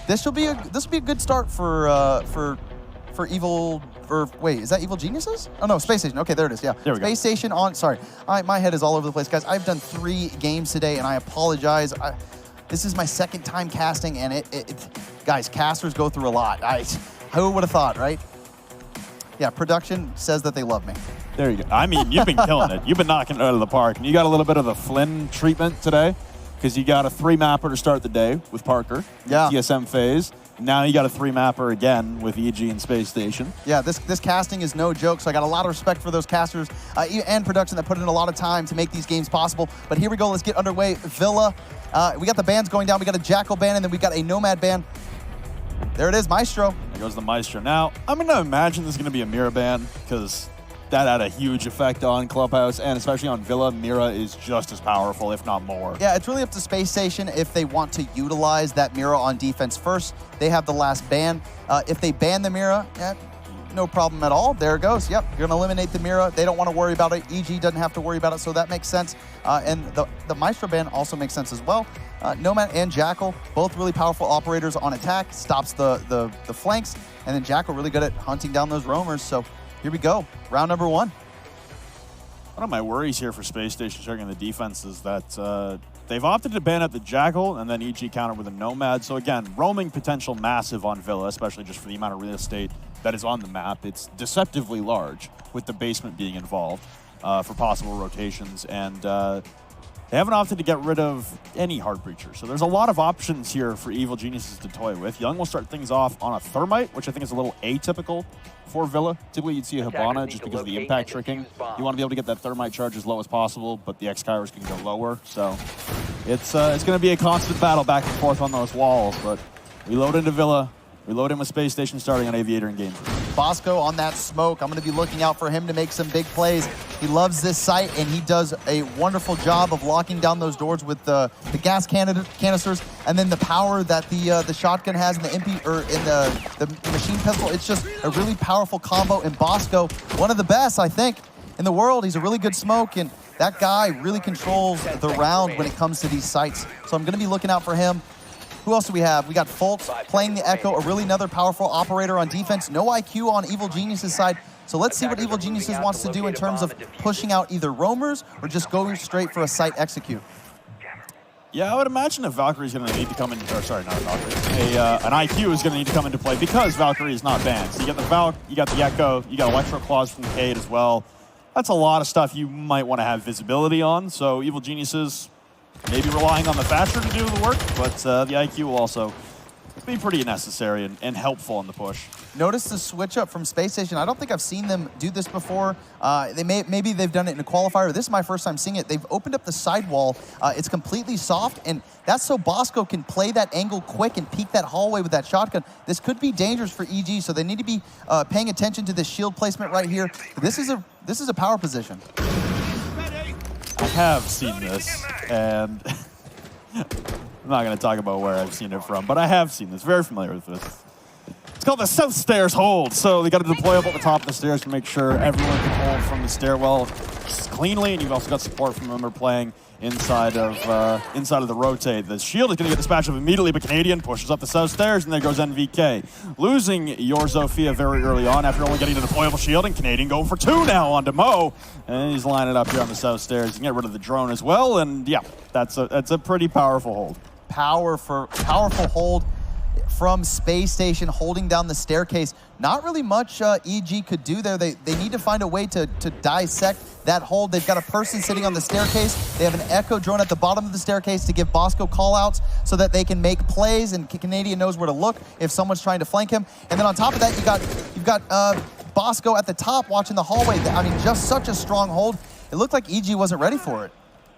This will be a good start for Evil. Or wait, is that Evil Geniuses? Oh no, Spacestation. Okay, there it is. Yeah, there we go. Spacestation on. Sorry, my head is all over the place, guys. I've done 3 games today, and I apologize. This is my second time casting, and guys, casters go through a lot. Who would have thought, right? Yeah, production says that they love me. There you go. I mean, you've been killing it. You've been knocking it out of the park, and you got a little bit of the Flynn treatment today, because you got a 3-mapper to start the day with Parker. Yeah. TSM phase. Now you got a 3-mapper again with EG and Space Station. Yeah, this casting is no joke, so I got a lot of respect for those casters and production that put in a lot of time to make these games possible. But here we go, let's get underway. Villa, we got the bands going down. We got a Jackal band, and then we got a Nomad band. There it is, Maestro. There goes the Maestro. Now, I'm going to imagine there's going to be a Mira ban, because that had a huge effect on Clubhouse, and especially on Villa. Mira is just as powerful, if not more. Yeah, it's really up to Space Station if they want to utilize that Mira on defense first. They have the last ban. If they ban the Mira, no problem at all. There it goes. Yep, you're going to eliminate the Mira. They don't want to worry about it. EG doesn't have to worry about it, so that makes sense. And the Maestro ban also makes sense as well. Nomad and Jackal, both really powerful operators on attack, stops the flanks, and then Jackal really good at hunting down those roamers. So here we go, round number 1. One of my worries here for Space Station starting the defense is that they've opted to ban out the Jackal and then EG counter with a Nomad. So again, roaming potential massive on Villa, especially just for the amount of real estate that is on the map. It's deceptively large with the basement being involved for possible rotations. And they haven't opted to get rid of any Heart Breacher. So there's a lot of options here for Evil Geniuses to toy with. Young will start things off on a Thermite, which I think is a little atypical for Villa. Typically, you'd see a Hibana just because of the impact tricking. You want to be able to get that Thermite charge as low as possible, but the X-Kairos can go lower. So it's going to be a constant battle back and forth on those walls, but we load into Villa. We load in with Space Station starting on Aviator and Game 3. Bosco on that smoke. I'm going to be looking out for him to make some big plays. He loves this site, and he does a wonderful job of locking down those doors with the gas canisters, and then the power that the shotgun has in the MP or in the machine pistol. It's just a really powerful combo. And Bosco, one of the best, I think, in the world. He's a really good smoke, and that guy really controls the round when it comes to these sites. So I'm going to be looking out for him. Who else do we have? We got Fultz playing the Echo, a really another powerful operator on defense. No IQ on Evil Geniuses' side. So let's see what Evil Geniuses wants to do in terms of pushing out either roamers or just going straight for a site execute. Yeah, I would imagine if Valkyrie's going to need to come in, or sorry, not a Valkyrie, an IQ is going to need to come into play because Valkyrie is not banned. So you got the Valk, you got the Echo, you got Electro Claws from Cade as well. That's a lot of stuff you might want to have visibility on. So Evil Geniuses maybe relying on the Thatcher to do the work, but the IQ will also be pretty necessary and helpful in the push. Notice the switch up from Space Station. I don't think I've seen them do this before. Maybe they've done it in a qualifier. This is my first time seeing it. They've opened up the sidewall. It's completely soft, and that's so Bosco can play that angle quick and peek that hallway with that shotgun. This could be dangerous for EG, so they need to be paying attention to this shield placement right here. This is a power position. I have seen this, and I'm not going to talk about where I've seen it from, but I have seen this. Very familiar with this. It's called the South Stairs hold. So they got to deploy up at the top of the stairs to make sure everyone can hold from the stairwell cleanly, and you've also got support from them playing inside of the rotate. The shield is going to get dispatched of immediately, but Canadian pushes up the south stairs, and there goes NVK. Losing your Zofia very early on after only getting a deployable shield, and Canadian going for 2 now onto Mo. And he's lining up here on the south stairs. You can get rid of the drone as well, and yeah, that's a pretty powerful hold. Powerful hold from Space Station, holding down the staircase. Not really much EG could do there. They need to find a way to dissect that hold. They've got a person sitting on the staircase. They have an Echo drone at the bottom of the staircase to give Bosco callouts so that they can make plays, and Canadian knows where to look if someone's trying to flank him. And then on top of that, you've got Bosco at the top watching the hallway. I mean, just such a strong hold. It looked like EG wasn't ready for it.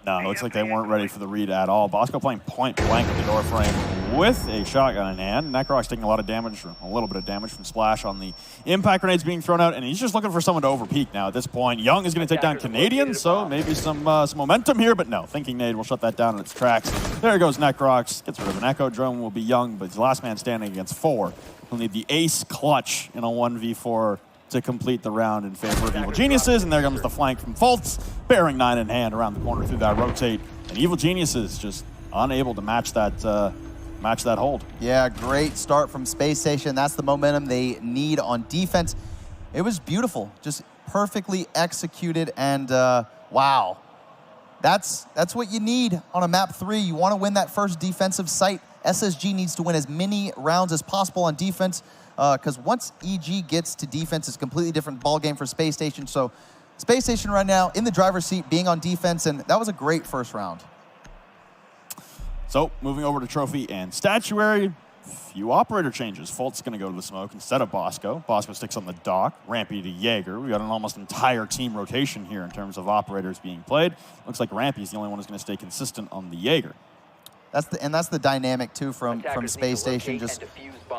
No, it looks like they weren't ready for the read at all. Bosco playing point blank at the door frame with a shotgun in hand. Necroc's taking a lot of damage, or a little bit of damage from Splash on the impact grenades being thrown out, and he's just looking for someone to overpeak now at this point. Young is going to take down Canadian, so maybe some momentum here, but no. Thinking Nade will shut that down in its tracks. There goes Necrox. Gets rid of an Echo drone. Will be Young, but he's the last man standing against 4. He'll need the ace clutch in a 1v4 to complete the round in favor of Evil Geniuses, and there comes the flank from Fultz, bearing 9 in hand around the corner through that rotate, and Evil Geniuses just unable to match that match that hold. Yeah, great start from Spacestation. That's the momentum they need on defense. It was beautiful, just perfectly executed, and wow. That's what you need on a map 3. You want to win that first defensive site. SSG needs to win as many rounds as possible on defense, because once EG gets to defense, it's a completely different ball game for Spacestation. So Spacestation right now in the driver's seat, being on defense, and that was a great first round. So moving over to trophy and statuary, few operator changes. Fult's going to go to the smoke instead of Bosco. Bosco sticks on the dock. Rampy to Jaeger. We got an almost entire team rotation here in terms of operators being played. Looks like Rampy's the only one who's going to stay consistent on the Jaeger. That's the dynamic too from Spacestation, just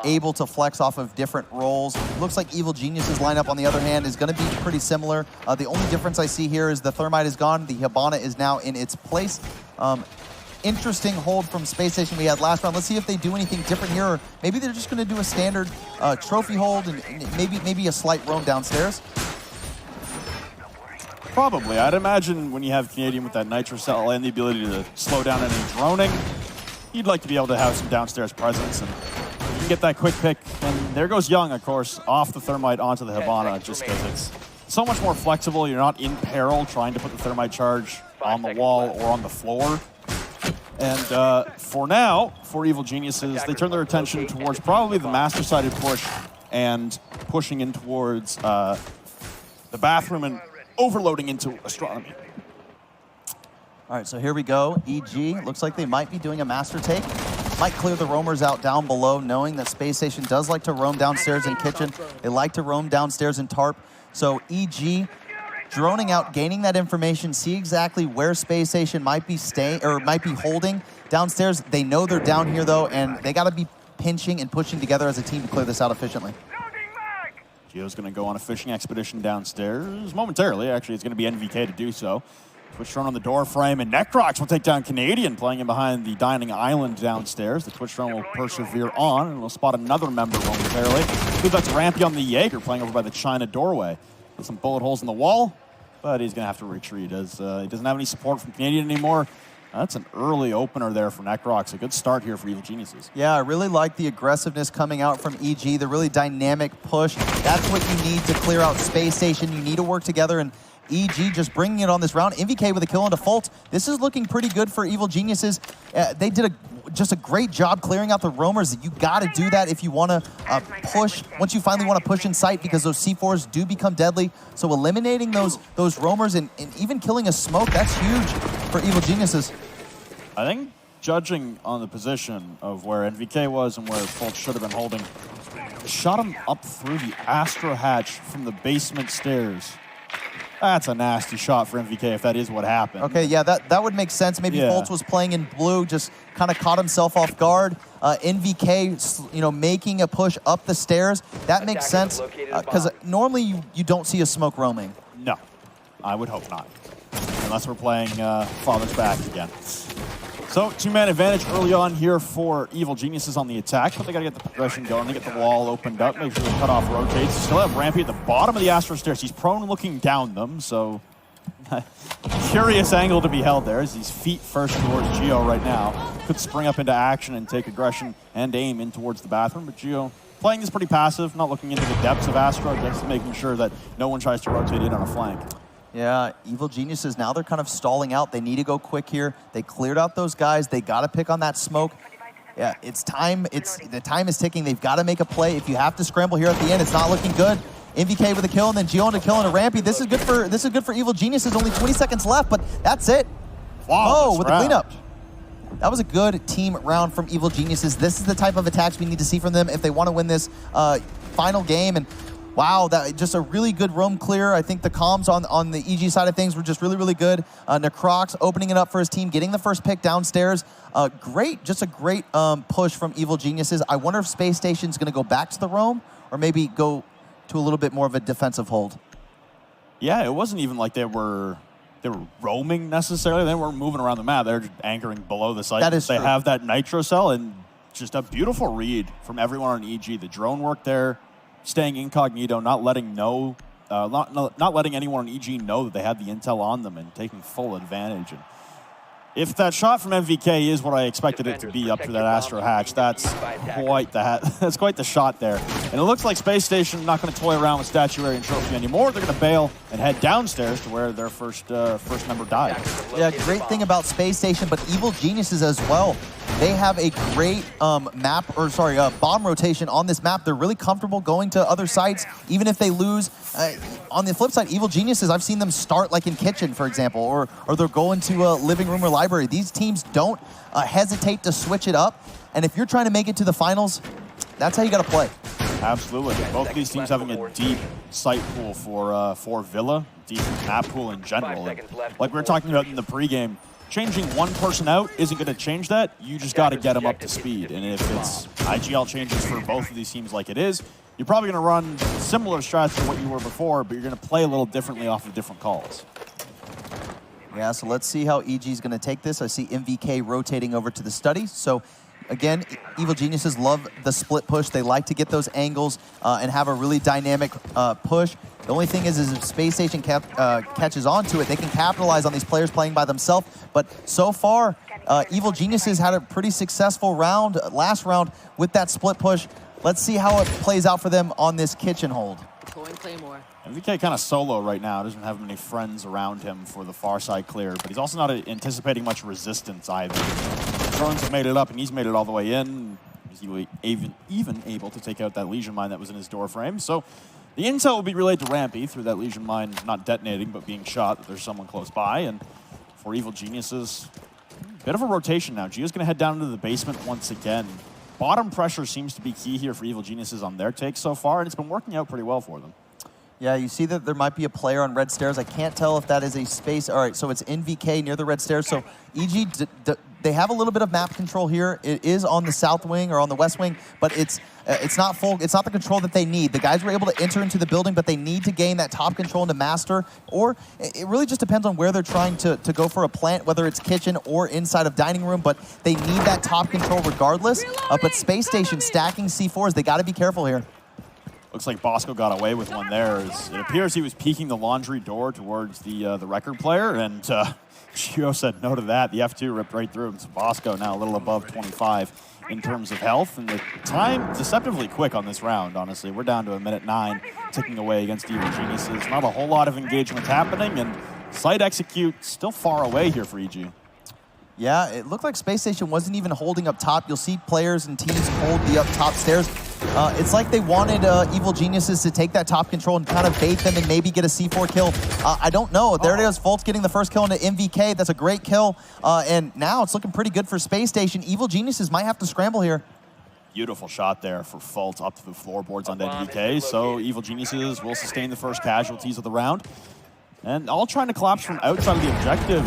able to flex off of different roles. Looks like Evil Genius's lineup on the other hand is going to be pretty similar. The only difference I see here is the Thermite is gone. The Hibana is now in its place. Interesting hold from Spacestation we had last round. Let's see if they do anything different here, or maybe they're just going to do a standard trophy hold and maybe a slight roam downstairs. Probably. I'd imagine when you have Canadian with that Nitro Cell and the ability to slow down any droning, you'd like to be able to have some downstairs presence, and you can get that quick pick. And there goes Young, of course, off the Thermite onto the Hibana, just because it's so much more flexible. You're not in peril trying to put the Thermite charge on the wall or on the floor. And for now, for Evil Geniuses, they turn their attention towards probably the master-sided push and pushing in towards the bathroom and overloading into Astronomy. All right, so here we go. EG, looks like they might be doing a master take. Might clear the roamers out down below, knowing that Spacestation does like to roam downstairs in Kitchen. They like to roam downstairs in Tarp. So EG droning out, gaining that information, see exactly where Spacestation might be staying or might be holding downstairs. They know they're down here though, and they got to be pinching and pushing together as a team to clear this out efficiently. Gio's going to go on a fishing expedition downstairs momentarily. Actually, it's going to be NVK to do so. Twitch drone on the door frame, and Necrox will take down Canadian, playing him behind the dining island downstairs. The Twitch drone will persevere on, and we'll spot another member momentarily. I believe that's Rampy on the Jaeger, playing over by the China doorway. With some bullet holes in the wall, but he's going to have to retreat as he doesn't have any support from Canadian anymore. That's an early opener there for Necrox. A good start here for Evil Geniuses. Yeah, I really like the aggressiveness coming out from EG, the really dynamic push. That's what you need to clear out Spacestation. You need to work together, and EG just bringing it on this round. MVK with a kill on default. This is looking pretty good for Evil Geniuses. They did just a great job clearing out the roamers. You got to do that if you want to push, once you finally want to push in sight, because those C4s do become deadly. So eliminating those roamers and even killing a smoke, that's huge for Evil Geniuses. I think judging on the position of where NVK was and where Fultz should have been holding, shot him up through the Astro hatch from the basement stairs. That's a nasty shot for MVK if that is what happened. Okay, yeah, that would make sense. Maybe Fultz was playing in blue, just kind of caught himself off guard. NVK, making a push up the stairs. That makes sense because normally you don't see a smoke roaming. No, I would hope not. Unless we're playing Father's Back again. So, two-man advantage early on here for Evil Geniuses on the attack, but they got to get the progression going. They get the wall opened up, make sure the cutoff rotates. Still have Rampy at the bottom of the Astro stairs. He's prone looking down them, so curious angle to be held there as he's feet first towards Gio right now. Could spring up into action and take aggression and aim in towards the bathroom, but Gio playing this pretty passive, not looking into the depths of Astro, just making sure that no one tries to rotate in on a flank. Yeah, Evil Geniuses, now they're kind of stalling out. They need to go quick here. They cleared out those guys. They got to pick on that smoke. Yeah, it's time. The time is ticking. They've got to make a play. If you have to scramble here at the end, it's not looking good. MVK with a kill, and then Gio on a kill and a Rampy. This is good for Evil Geniuses. Only 20 seconds left, but that's it. Wow, with the cleanup. That was a good team round from Evil Geniuses. This is the type of attacks we need to see from them if they want to win this final game. And wow, that just a really good roam clear. I think the comms on the EG side of things were just really, really good. Necrox opening it up for his team, getting the first pick downstairs. Just a great push from Evil Geniuses. I wonder if Spacestation's going to go back to the roam or maybe go to a little bit more of a defensive hold. Yeah, it wasn't even like they were roaming necessarily. They weren't moving around the map. They were just anchoring below the site. That is They true. have that Nitro Cell, and just a beautiful read from everyone on EG. The drone work there, staying incognito, not letting anyone on EG know that they had the intel on them and taking full advantage. And If that shot from MVK is what I expected it to be up through that Astro hatch, that's quite the shot there. And it looks like Space Station not going to toy around with Statuary and Trophy anymore. They're going to bail and head downstairs to where their first member died. Yeah, great thing about Space Station, but Evil Geniuses as well. They have a great bomb rotation on this map. They're really comfortable going to other sites, even if they lose. On the flip side, Evil Geniuses, I've seen them start like in Kitchen, for example, or they're going to a living room or library. These teams don't hesitate to switch it up. And if you're trying to make it to the finals, that's how you got to play. Absolutely. Both of these teams having a deep site pool for Villa, deep map pool in general. And like we were talking about in the pregame, changing one person out isn't going to change that. You just got to get them up to speed. And if it's IGL changes for both of these teams like it is, you're probably going to run similar strats to what you were before, but you're going to play a little differently off of different calls. Yeah, so let's see how EG is going to take this. I see MVK rotating over to the study. So again, Evil Geniuses love the split push. They like to get those angles and have a really dynamic push. The only thing is if Space Station catches on to it, they can capitalize on these players playing by themselves. But so far, Evil Geniuses had a pretty successful round, last round, with that split push. Let's see how it plays out for them on this Kitchen hold. Going Claymore. MVK kind of solo right now. Doesn't have many friends around him for the far side clear, but he's also not anticipating much resistance either. The drones have made it up, and he's made it all the way in. He's even able to take out that Legion mine that was in his door frame. So the intel will be relayed to Rampy through that Legion mine not detonating, but being shot, that there's someone close by. And for Evil Geniuses, bit of a rotation now. Gio's going to head down into the basement once again. Bottom pressure seems to be key here for Evil Geniuses on their takes so far, and it's been working out pretty well for them. Yeah, you see that there might be a player on red stairs. I can't tell if that is a space. All right, so it's NVK near the red stairs. So EG, they have a little bit of map control here. It is on the south wing or on the west wing, but it's not full. It's not the control that they need. The guys were able to enter into the building, but they need to gain that top control and to master. Or it really just depends on where they're trying to go for a plant, whether it's kitchen or inside of dining room. But they need that top control regardless. But Space Station stacking C4s, they got to be careful here. Looks like Bosco got away with one there. It appears he was peeking the laundry door towards the record player, and Gio said no to that. The F2 ripped right through him. So Bosco now a little above 25 in terms of health, and the time deceptively quick on this round, honestly. We're down to a minute 9 ticking away against Evil Geniuses. Not a whole lot of engagement happening, and site execute still far away here for EG. Yeah, it looked like Space Station wasn't even holding up top. You'll see players and teams hold the up top stairs. It's like they wanted Evil Geniuses to take that top control and kind of bait them and maybe get a C4 kill. I don't know. There it is. Fultz getting the first kill into MVK. That's a great kill. And now it's looking pretty good for Space Station. Evil Geniuses might have to scramble here. Beautiful shot there for Fultz up to the floorboards on MVK. So Evil Geniuses will sustain the first casualties of the round. And all trying to collapse from outside of the objective.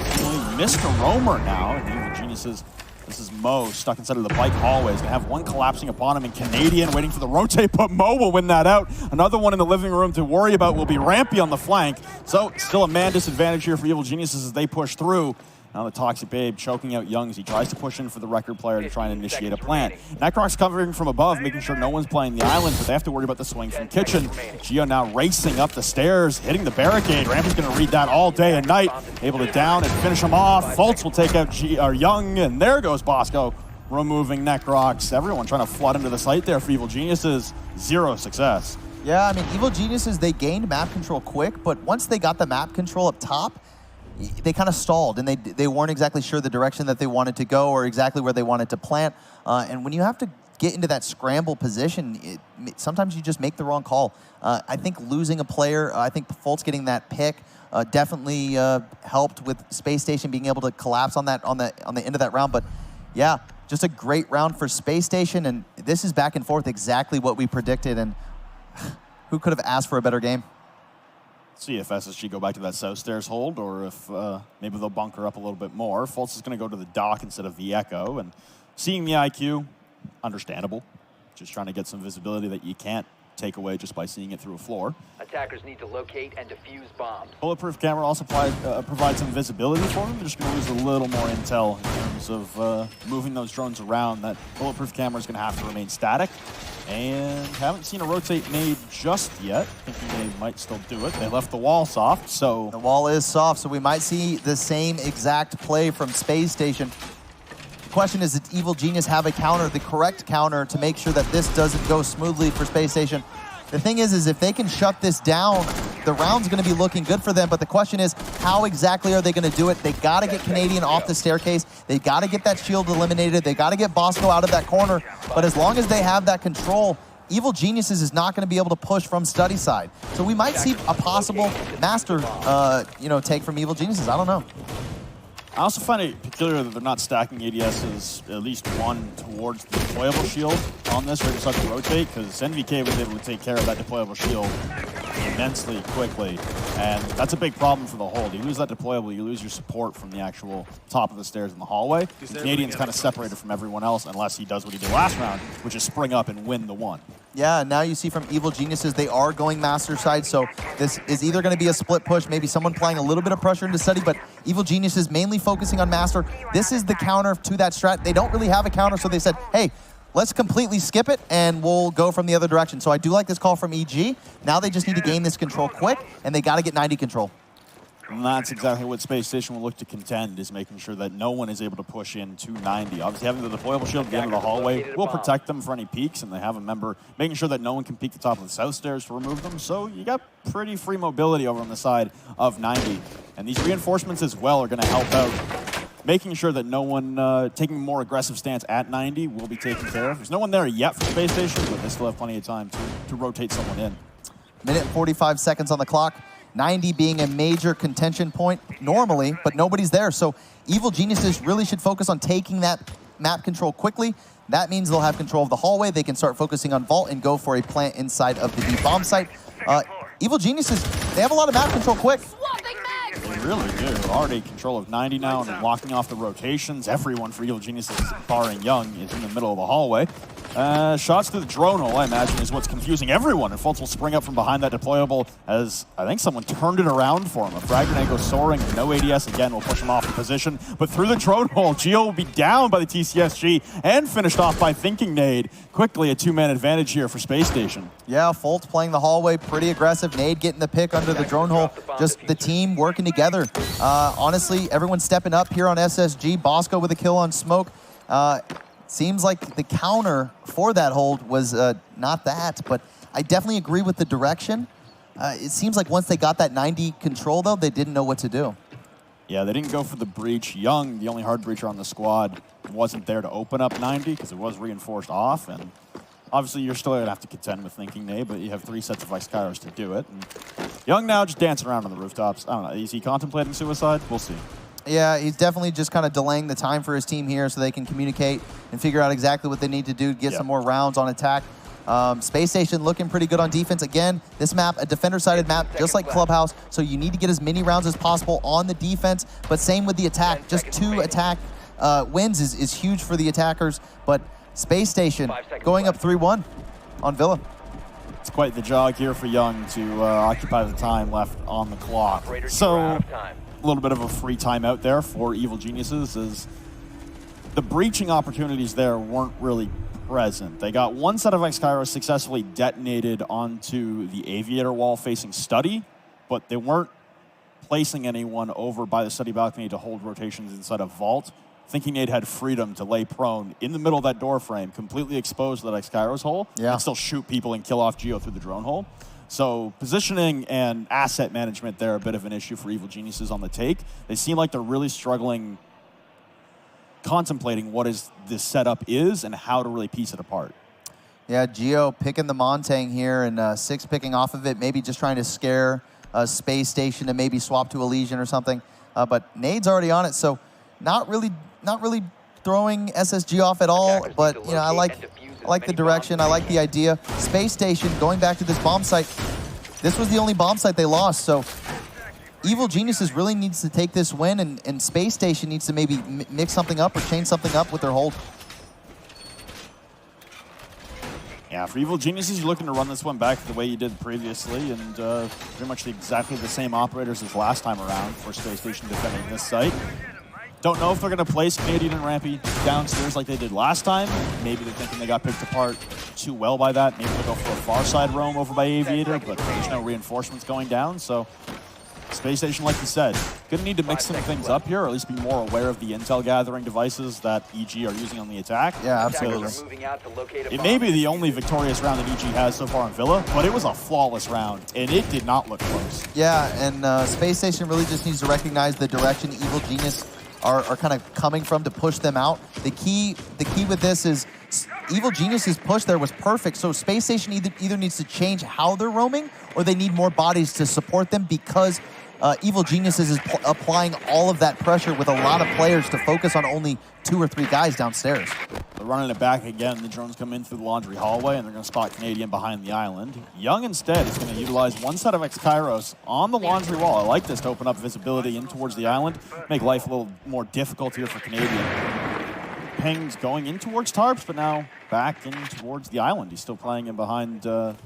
Mr. Roamer now. And Evil Geniuses, this is Mo stuck inside of the bike hallway. He's going to have one collapsing upon him, and Canadian waiting for the rotate, but Mo will win that out. Another one in the living room to worry about will be Rampy on the flank. So still a man disadvantage here for Evil Geniuses as they push through. Now the Toxic Babe choking out Youngs. He tries to push in for the record player to try and initiate a plant. Necroc's covering from above, making sure no one's playing the island, but they have to worry about the swing from Kitchen. Gio now racing up the stairs, hitting the barricade. Rampy's going to read that all day and night. Able to down and finish him off. Fultz will take out Young, and there goes Bosco, removing Necrox. Everyone trying to flood into the site there for Evil Geniuses. Zero success. Yeah, I mean, Evil Geniuses, they gained map control quick, but once they got the map control up top, they kind of stalled, and they weren't exactly sure the direction that they wanted to go or exactly where they wanted to plant. And when you have to get into that scramble position, sometimes you just make the wrong call. I think losing a player, I think Fultz getting that pick definitely helped with Space Station being able to collapse on that on the end of that round. But yeah, just a great round for Space Station, and this is back and forth exactly what we predicted. And who could have asked for a better game? See if SSG go back to that south stairs hold, or if maybe they'll bunker up a little bit more. Fultz is going to go to the dock instead of the Echo, and seeing the IQ, understandable. Just trying to get some visibility that you can't take away just by seeing it through a floor. Attackers need to locate and defuse bombs. Bulletproof camera also provides some visibility for them. They're just going to lose a little more intel in terms of moving those drones around. That bulletproof camera is going to have to remain static. And haven't seen a rotate made just yet. Thinking they might still do it. They left the wall soft, so... The wall is soft, so we might see the same exact play from Space Station. The question is, does Evil Genius have a counter, the correct counter, to make sure that this doesn't go smoothly for Space Station? The thing is if they can shut this down, the round's going to be looking good for them, but the question is, how exactly are they going to do it? They got to get Canadian off the staircase. They got to get that shield eliminated. They got to get Bosco out of that corner. But as long as they have that control, Evil Geniuses is not going to be able to push from study side. So we might see a possible master, take from Evil Geniuses. I don't know. I also find it peculiar that they're not stacking ADSs, at least one towards the deployable shield on this, right beside the rotate, because NVK was able to take care of that deployable shield immensely quickly, and that's a big problem for the hold. You lose that deployable, you lose your support from the actual top of the stairs in the hallway. The Canadian's kind of separated from everyone else unless he does what he did last round, which is spring up and win the one. Yeah, now you see from Evil Geniuses, they are going master side, so this is either going to be a split push, maybe someone applying a little bit of pressure into study, but Evil Geniuses mainly focusing on master. This is the counter to that strat. They don't really have a counter, so they said, hey, let's completely skip it, and we'll go from the other direction. So I do like this call from EG. Now they just need to gain this control quick, and they got to get 90 control. And that's exactly what Space Station will look to contend, is making sure that no one is able to push in to 90. Obviously, having the deployable shield at the end of the hallway will protect them for any peeks, and they have a member making sure that no one can peek the top of the south stairs to remove them. So you got pretty free mobility over on the side of 90. And these reinforcements as well are going to help out, making sure that no one taking a more aggressive stance at 90 will be taken care of. There's no one there yet for Space Station, but they still have plenty of time to rotate someone in. Minute 45 seconds on the clock. 90 being a major contention point normally, but nobody's there. So Evil Geniuses really should focus on taking that map control quickly. That means they'll have control of the hallway. They can start focusing on Vault and go for a plant inside of the deep bomb site. Evil Geniuses, they have a lot of map control quick. They really do. Already control of 90 now and locking off the rotations. Everyone for Evil Geniuses, barring Young, is in the middle of the hallway. Shots to the drone hole, I imagine, is what's confusing everyone. And Fultz will spring up from behind that deployable as I think someone turned it around for him. A frag grenade goes soaring, no ADS again will push him off the position. But through the drone hole, Geo will be down by the TCSG and finished off by Thinking Nade. Quickly a two-man advantage here for Space Station. Yeah, Fultz playing the hallway, pretty aggressive. Nade getting the pick under the drone hole. Just the team working together. Honestly, everyone stepping up here on SSG. Bosco with a kill on Smoke. Seems like the counter for that hold was not that, but I definitely agree with the direction. It seems like once they got that 90 control, though, they didn't know what to do. Yeah, they didn't go for the breach. Young, the only hard breacher on the squad, wasn't there to open up 90 because it was reinforced off. And obviously, you're still going to have to contend with Thinking Nade, but you have 3 sets of Ice Kairos to do it. And Young now just dancing around on the rooftops. I don't know, is he contemplating suicide? We'll see. Yeah, he's definitely just kind of delaying the time for his team here so they can communicate and figure out exactly what they need to do to get some more rounds on attack. Space Station looking pretty good on defense. Again, this map, a defender-sided map, just like Clubhouse, so you need to get as many rounds as possible on the defense, but same with the attack. Just 2 attack wins is huge for the attackers, but Space Station going up 3-1 on Villa. It's quite the jog here for Young to occupy the time left on the clock. So a little bit of a free timeout there for Evil Geniuses, as the breaching opportunities there weren't really present. They got 1 set of X-Kairos successfully detonated onto the aviator wall facing study, but they weren't placing anyone over by the study balcony to hold rotations inside of Vault. Thinking Nade had freedom to lay prone in the middle of that door frame, completely exposed to that X-Kairos hole, and still shoot people and kill off Geo through the drone hole. So positioning and asset management there are a bit of an issue for Evil Geniuses on the take. They seem like they're really struggling contemplating what this setup is and how to really piece it apart. Yeah, Geo picking the Montang here and 6 picking off of it, maybe just trying to scare Space Station to maybe swap to a Legion or something. But Nade's already on it, so not really throwing SSG off at all, but you know, I like the direction, I like the idea. Space Station going back to this bomb site. This was the only bomb site they lost, so Evil Geniuses really needs to take this win, and Space Station needs to maybe mix something up or change something up with their hold. Yeah, for Evil Geniuses, you're looking to run this one back the way you did previously, and pretty much exactly the same operators as last time around for Space Station defending this site. Don't know if they're going to place Canadian and Rampy downstairs like they did last time. Maybe they're thinking they got picked apart too well by that. Maybe they'll go for a far side roam over by Aviator, but there's no reinforcements going down. So Space Station, like you said, gonna need to mix some things up here, or at least be more aware of the intel gathering devices that EG are using on the attack. Yeah, absolutely. It may be the only victorious round that EG has so far in Villa, but it was a flawless round, and it did not look close. Yeah, and Space Station really just needs to recognize the direction Evil Genius are kind of coming from to push them out. The key with this is Evil Genius's push there was perfect, so Space Station either needs to change how they're roaming, or they need more bodies to support them, because Evil Geniuses is applying all of that pressure with a lot of players to focus on only 2 or 3 guys downstairs. They're running it back again. The drones come in through the laundry hallway, and they're going to spot Canadian behind the island. Young instead is going to utilize one set of X-Kairos on the laundry wall. I like this to open up visibility in towards the island, make life a little more difficult here for Canadian. Ping's going in towards Tarps, but now back in towards the island. He's still playing in behind the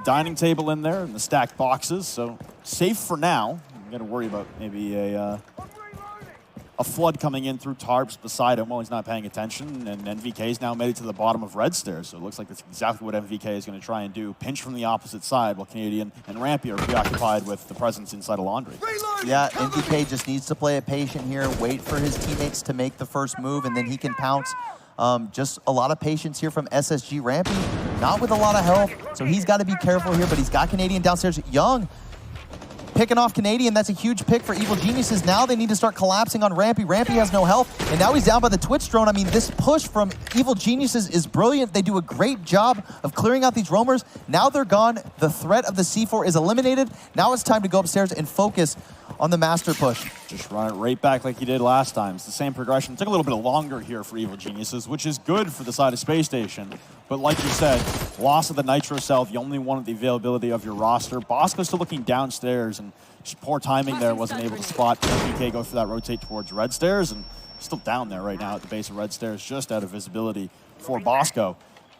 dining table in there and the stacked boxes, so safe for now. I'm going to worry about maybe a flood coming in through Tarps beside him while he's not paying attention, and NVK's now made it to the bottom of Red Stairs, so it looks like that's exactly what NVK is going to try and do, pinch from the opposite side while Canadian and Rampy are preoccupied with the presence inside of laundry. Yeah, NVK just needs to play it patient here, wait for his teammates to make the first move, and then he can pounce. Just a lot of patience here from SSG. Rampy, not with a lot of health, so he's got to be careful here, but he's got Canadian downstairs. Young picking off Canadian. That's a huge pick for Evil Geniuses. Now they need to start collapsing on Rampy. Rampy has no health, and now he's down by the Twitch drone. I mean, this push from Evil Geniuses is brilliant. They do a great job of clearing out these roamers. Now they're gone. The threat of the C4 is eliminated. Now it's time to go upstairs and focus on the master push. Just run it right back like he did last time. It's the same progression. It took a little bit longer here for Evil Geniuses, which is good for the side of Space Station. But like you said, loss of the Nitro cell, the only one of the availability of your roster. Bosco's still looking downstairs, and just poor timing there, wasn't able to spot PK go for that rotate towards Red Stairs, and still down there right now at the base of Red Stairs, just out of visibility for Bosco.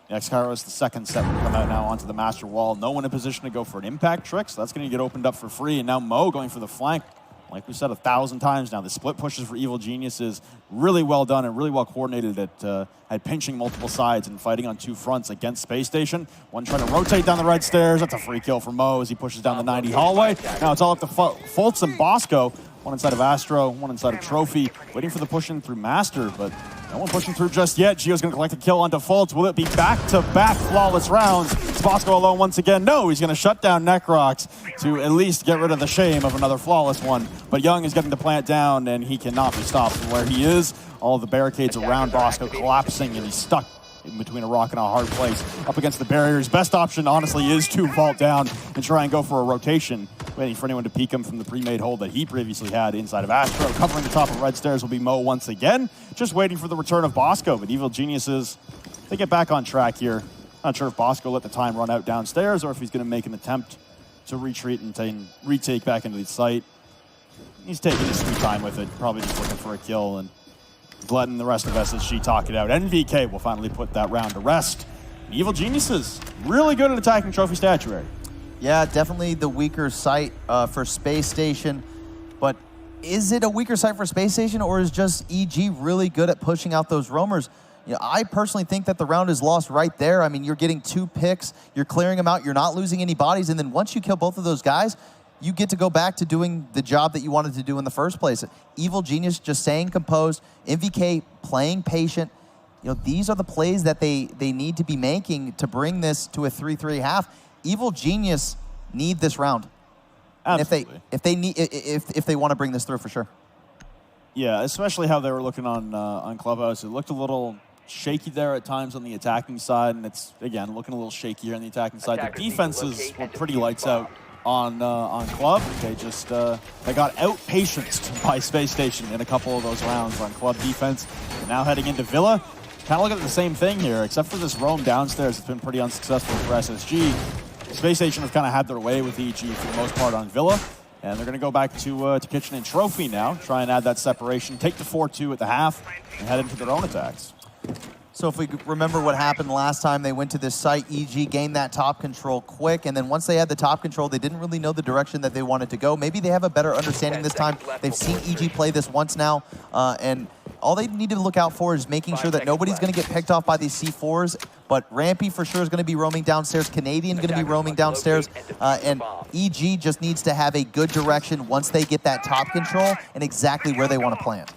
X-Kairos, the second set will come out now onto the master wall. No one in position to go for an impact trick, so that's going to get opened up for free. And now Mo going for the flank. Like we said 1,000 times now, the split pushes for Evil Geniuses really well done and really well coordinated at pinching multiple sides and fighting on 2 fronts against Space Station. One trying to rotate down the Red Stairs. That's a free kill for Mo as he pushes down the 90 hallway. Now it's all up to Fultz and Bosco. One inside of Astro, one inside of Trophy, waiting for the push in through Master, but no one pushing through just yet. Gio's going to collect a kill onto Fultz. Will it be back-to-back flawless rounds? Is Bosco alone once again? No, he's going to shut down Necrox to at least get rid of the shame of another flawless one. But Young is getting the plant down, and he cannot be stopped from where he is. All of the barricades around Bosco collapsing, and he's stuck in between a rock and a hard place up against the barriers. Best option, honestly, is to vault down and try and go for a rotation, waiting for anyone to peek him from the pre-made hold that he previously had inside of Astro. Covering the top of Red Stairs will be Mo once again, just waiting for the return of Bosco. But Evil Geniuses, they get back on track here. Not sure if Bosco let the time run out downstairs or if he's going to make an attempt to retreat and retake back into the site. He's taking his sweet time with it, probably just looking for a kill and letting the rest of SSG talk it out. NVK will finally put that round to rest. Evil Geniuses, really good at attacking trophy statuary. Yeah, definitely the weaker site for Space Station. But is it a weaker site for Space Station, or is just EG really good at pushing out those roamers? You know, I personally think that the round is lost right there. I mean, you're getting 2 picks, you're clearing them out, you're not losing any bodies, and then once you kill both of those guys, you get to go back to doing the job that you wanted to do in the first place. Evil Genius just staying composed, MVK playing patient. You know, these are the plays that they need to be making to bring this to a 3-3.5. Evil Genius need this round. Absolutely. And if they want to bring this through, for sure. Yeah, especially how they were looking on Clubhouse. It looked a little shaky there at times on the attacking side, and it's, again, looking a little shaky here on the attacking side. The defenses were pretty lights out on Club. They just they got out-patienced by Space Station in a couple of those rounds on Club defense. And now heading into Villa, kind of looking at the same thing here, except for this roam downstairs. It's been pretty unsuccessful for SSG. Space Station have kind of had their way with EG for the most part on Villa, and they're going to go back to Kitchen and Trophy now, try and add that separation, take the 4-2 at the half, and head into their own attacks. So if we remember what happened last time they went to this site, EG gained that top control quick, and then once they had the top control, they didn't really know the direction that they wanted to go. Maybe they have a better understanding this time. They've seen EG play this once now, and all they need to look out for is making sure that nobody's going to get picked off by these C4s, but Rampy for sure is going to be roaming downstairs, Canadian going to be roaming downstairs, and EG just needs to have a good direction once they get that top control and exactly where they want to plant.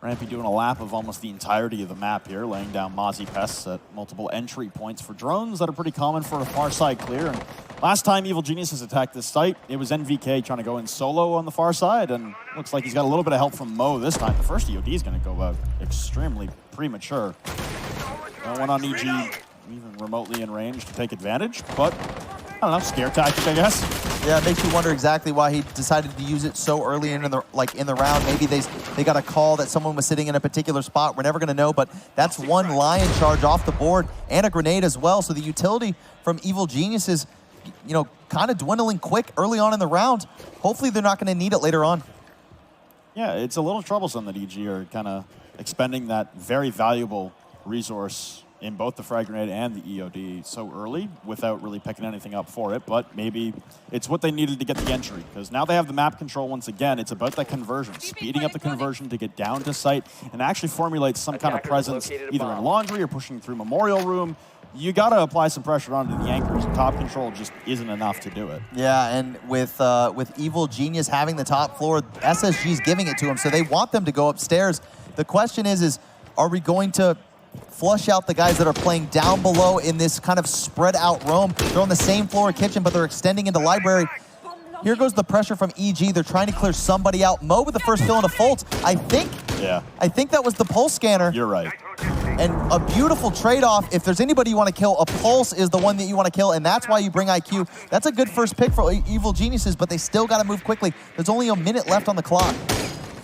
Rampy doing a lap of almost the entirety of the map here, laying down Mozzie pests at multiple entry points for drones that are pretty common for a far side clear. And last time Evil Geniuses attacked this site, it was NVK trying to go in solo on the far side, and looks like he's got a little bit of help from Mo this time. The first EOD is going to go out extremely premature. No one on EG even remotely in range to take advantage, but I don't know, scare tactic, I guess. Yeah, it makes you wonder exactly why he decided to use it so early in the round. Maybe they got a call that someone was sitting in a particular spot. We're never going to know, but that's one Lion charge off the board and a grenade as well. So the utility from Evil Geniuses, you know, kind of dwindling quick early on in the round. Hopefully they're not going to need it later on. Yeah, it's a little troublesome that EG are kind of expending that very valuable resource in both the frag grenade and the EOD so early without really picking anything up for it, but maybe it's what they needed to get the entry, because now they have the map control once again. It's about that conversion, speeding up the conversion to get down to site and actually formulate some kind of presence either in laundry or pushing through Memorial Room. You got to apply some pressure onto the anchors. Top control just isn't enough to do it. Yeah, and with Evil Genius having the top floor, SSG's giving it to them, so they want them to go upstairs. The question is are we going to flush out the guys that are playing down below in this kind of spread out roam? They're on the same floor of kitchen, but they're extending into library. Here goes the pressure from EG. They're trying to clear somebody out. Mo with the first kill into Fultz. I think that was the pulse scanner. You're right. And a beautiful trade-off. If there's anybody you want to kill, a pulse is the one that you want to kill, and that's why you bring IQ. That's a good first pick for Evil Geniuses, but they still got to move quickly. There's only a minute left on the clock.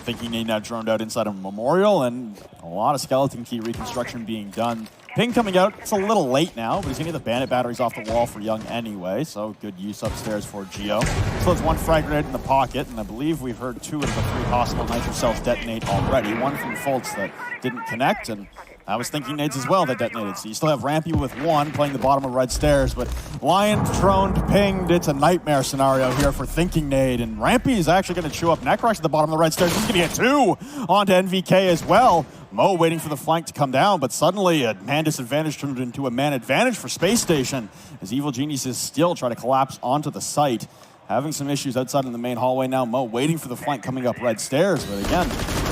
Thinking they now droned out inside of Memorial, and a lot of skeleton key reconstruction being done. Ping coming out, it's a little late now, but he's gonna get the bandit batteries off the wall for Young anyway, so good use upstairs for Geo. So it's one frag grenade in the pocket, and I believe we've heard 2 of the 3 possible nitro cells detonate already. One from Fultz that didn't connect, and I was thinking nades as well that detonated. So you still have Rampy with 1 playing the bottom of red stairs, but Lion droned, pinged. It's a nightmare scenario here for Thinking Nade, and Rampy is actually going to chew up Necrox at the bottom of the red stairs. He's going to get 2 onto NVK as well. Mo waiting for the flank to come down, but suddenly a man disadvantage turned into a man advantage for Space Station as Evil Geniuses still try to collapse onto the site. Having some issues outside in the main hallway now. Mo waiting for the flank coming up red stairs, but again,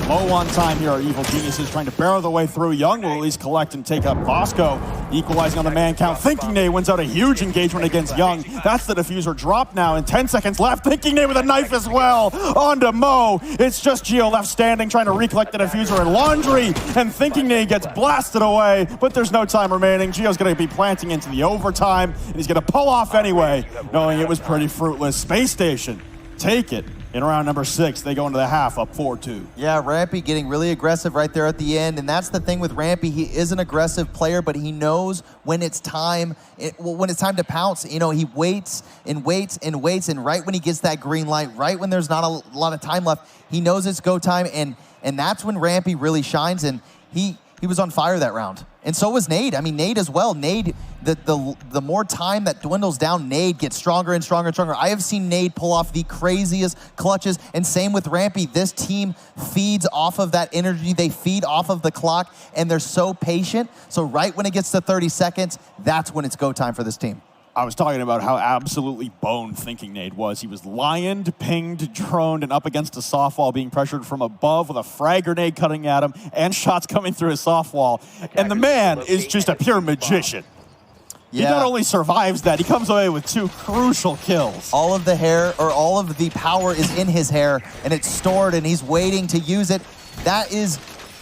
Mo on time here. Our Evil Geniuses trying to barrel their way through. Young will at least collect and take up Bosco, equalizing on the man count. Thinking Nade wins out a huge engagement against Young. That's the diffuser drop now, and 10 seconds left. Thinking Nade with a knife as well onto Mo. It's just Geo left standing, trying to recollect the diffuser in laundry, and Thinking Nade gets blasted away, but there's no time remaining. Geo's going to be planting into the overtime, and he's going to pull off anyway, knowing it was pretty fruitless. Space Station take it in round number 6. They go into the half up 4-2. Yeah, Rampy getting really aggressive right there at the end, and that's the thing with Rampy. He is an aggressive player, but he knows when it's time. When it's time to pounce. You know, he waits and waits and waits, and right when he gets that green light, right when there's not a lot of time left, he knows it's go time, and that's when Rampy really shines. And he was on fire that round. And so was Nade. I mean, Nade as well. Nade, the more time that dwindles down, Nade gets stronger and stronger and stronger. I have seen Nade pull off the craziest clutches, and same with Rampy. This team feeds off of that energy. They feed off of the clock, and they're so patient. So right when it gets to 30 seconds, that's when it's go time for this team. I was talking about how absolutely boned Thinking Nade was. He was lioned, pinged, droned, and up against a soft wall, being pressured from above with a frag grenade cutting at him and shots coming through his soft wall. And the man is just a pure magician. Yeah. He not only survives that, he comes away with 2 crucial kills. All of the hair, or all of the power is in his hair, and it's stored, and he's waiting to use it. That is,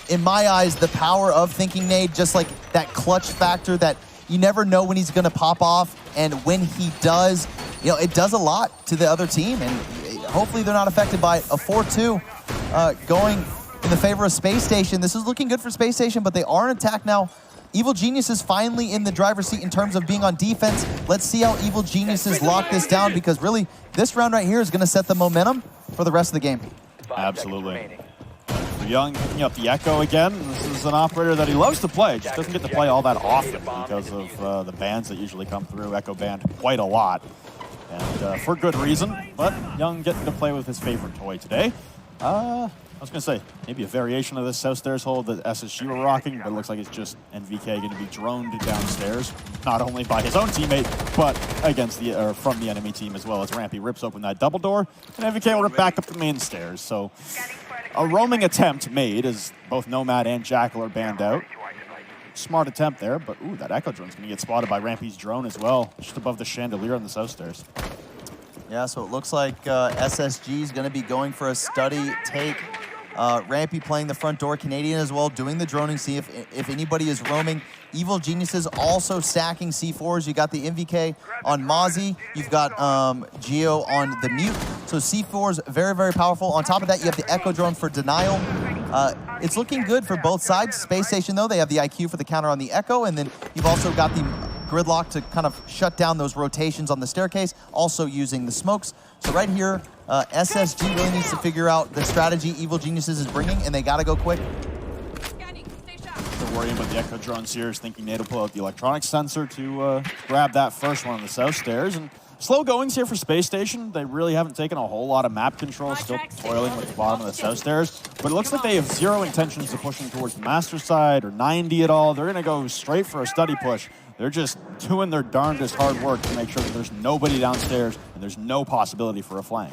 in my eyes, the power of Thinking Nade, just like that clutch factor that you never know when he's going to pop off, and when he does, you know, it does a lot to the other team, and hopefully they're not affected by it. A 4-2 going in the favor of Space Station. This is looking good for Space Station, but they are in attack now. Evil Genius is finally in the driver's seat in terms of being on defense. Let's see how Evil Geniuses lock this down, because really, this round right here is going to set the momentum for the rest of the game. Absolutely. So Young picking up the Echo again. This is an operator that he loves to play. Just doesn't get to play all that often because of the bans that usually come through. Echo banned quite a lot, and for good reason. But Young getting to play with his favorite toy today. I was going to say, maybe a variation of this south stairs hold that SSG were rocking, but it looks like it's just NVK going to be droned downstairs, not only by his own teammate, but against the from the enemy team as well, as Rampy rips open that double door, and NVK will rip back up the main stairs. So a roaming attempt made as both Nomad and Jackal are banned out. Smart attempt there, but ooh, that Echo drone's going to get spotted by Rampy's drone as well, just above the chandelier on the south stairs. Yeah, so it looks like SSG is going to be going for a study take. Rampy playing the front door, Canadian as well, doing the droning, see if anybody is roaming. Evil Geniuses also stacking C4s. You got the MVK on Mozzie. You've got Geo on the Mute. So C4s, very, very powerful. On top of that, you have the Echo drone for denial. It's looking good for both sides. Space Station, though, they have the IQ for the counter on the Echo, and then you've also got the gridlock to kind of shut down those rotations on the staircase, also using the smokes. So right here, SSG really needs to figure out the strategy Evil Geniuses is bringing, and they got to go quick. They're worrying about the Echo drones here, is thinking Nate will pull out the electronics sensor to grab that first one on the south stairs. And slow goings here for Space Station. They really haven't taken a whole lot of map control, still toiling with the bottom of the south stairs. But it looks like they have zero intentions of pushing towards the master side or 90 at all. They're going to go straight for a study push. They're just doing their darndest hard work to make sure that there's nobody downstairs and there's no possibility for a flank.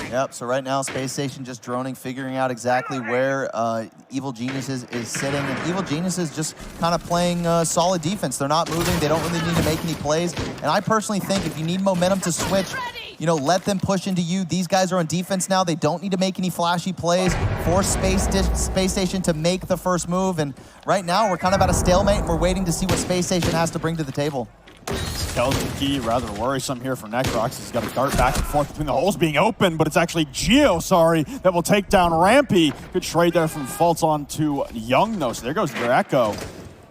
Yep, so right now, Space Station just droning, figuring out exactly where Evil Geniuses is sitting. And Evil Geniuses just kind of playing solid defense. They're not moving. They don't really need to make any plays. And I personally think if you need momentum to switch, you know, let them push into you. These guys are on defense now. They don't need to make any flashy plays. Force Space Station to make the first move. And right now, we're kind of at a stalemate, and we're waiting to see what Space Station has to bring to the table. Skeleton Key, rather worrisome here for Necrox. He's got to dart back and forth between the holes being open, but it's actually Geo, that will take down Rampy. Good trade there from Faults on to Young, though. So there goes their Echo.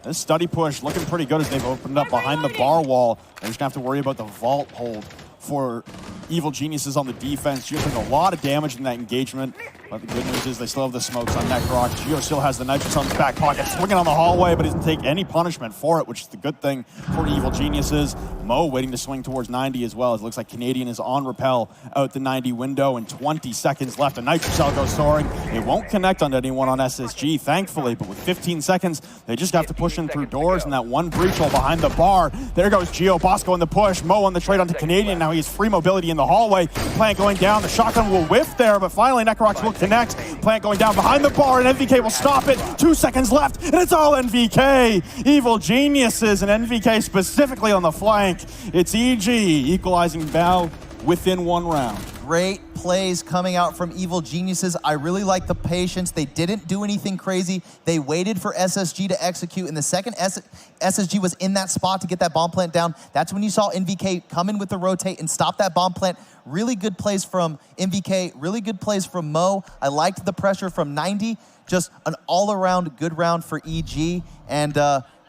This study push looking pretty good as they've opened up behind the bar wall. They're just going to have to worry about the vault hold for Evil Geniuses on the defense. Geo took a lot of damage in that engagement, but the good news is they still have the smokes on Necrox. Geo still has the nitrous on his back pocket, swinging on the hallway, but he doesn't take any punishment for it, which is the good thing for Evil Geniuses. Mo waiting to swing towards 90 as well. It looks like Canadian is on rappel out the 90 window, and 20 seconds left. A nitrous cell goes soaring. It won't connect onto anyone on SSG, thankfully, but with 15 seconds, they just have to push in through doors, and that one breach hole behind the bar. There goes Geo, Bosco in the push, Mo on the trade onto Canadian. Now he has free mobility in the hallway. Plant going down, the shotgun will whiff there, but finally Necrox will connect. Plant going down behind the bar, and NVK will stop it. 2 seconds left, and it's all NVK. Evil Geniuses, and NVK specifically on the flank. It's EG equalizing Bow within 1 round. Great plays coming out from Evil Geniuses. I really like the patience. They didn't do anything crazy. They waited for SSG to execute. And the second SSG was in that spot to get that bomb plant down, that's when you saw NVK come in with the rotate and stop that bomb plant. Really good plays from NVK, really good plays from Mo. I liked the pressure from 90. Just an all-around good round for EG. And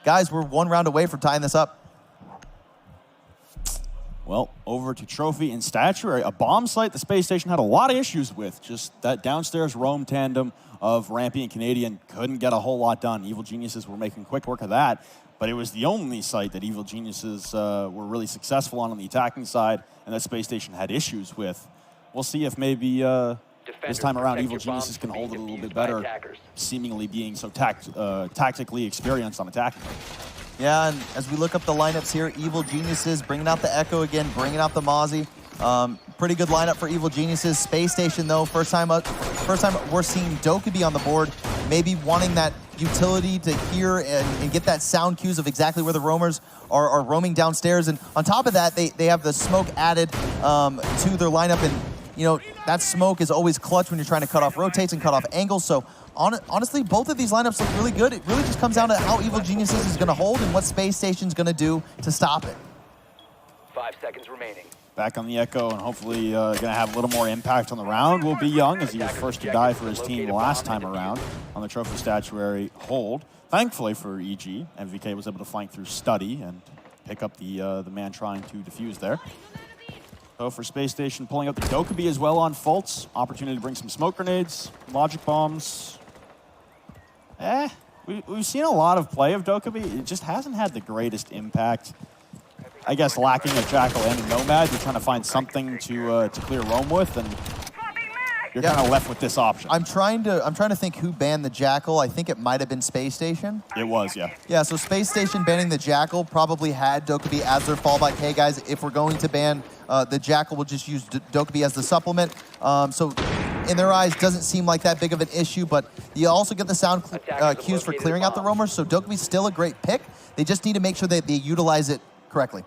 guys, we're 1 round away from tying this up. Well, over to Trophy and Statuary, a bomb site the Space Station had a lot of issues with. Just that downstairs roam tandem of Rampy and Canadian couldn't get a whole lot done. Evil Geniuses were making quick work of that, but it was the only site that Evil Geniuses were really successful on the attacking side, and that Space Station had issues with. We'll see if maybe this time around Evil Geniuses can hold it a little bit better, seemingly being so tactically experienced on attacking. Yeah, and as we look up the lineups here, Evil Geniuses bringing out the Echo again, bringing out the Mozzie. Pretty good lineup for Evil Geniuses. Space Station, though, first time we're seeing Dokubi on the board, maybe wanting that utility to hear and get that sound cues of exactly where the roamers are roaming downstairs. And on top of that, they have the smoke added to their lineup. And, you know, that smoke is always clutch when you're trying to cut off rotates and cut off angles. So honestly, both of these lineups look really good. It really just comes down to how Evil Geniuses is going to hold and what Space Station's going to do to stop it. 5 seconds remaining. Back on the Echo, and hopefully going to have a little more impact on the round will be Young, as he was first to die for his team last time around on the Trophy Statuary hold. Thankfully for EG, MVK was able to flank through Study and pick up the man trying to defuse there. So for Space Station, pulling out the Dokkaebi as well on Fultz. Opportunity to bring some smoke grenades, logic bombs. We've seen a lot of play of Dokkaebi. It just hasn't had the greatest impact. I guess lacking a Jackal and a Nomad, you're trying to find something to clear roam with, and you're kind of left with this option. I'm trying to think who banned the Jackal. I think it might have been Space Station. It was, yeah. Yeah, so Space Station banning the Jackal probably had Dokkaebi as their fallback. Hey guys, if we're going to ban the Jackal, we'll just use Dokkaebi as the supplement. So in their eyes, doesn't seem like that big of an issue, but you also get the sound cues for clearing out the roamers, so Dokkaebi's still a great pick. They just need to make sure that they utilize it correctly.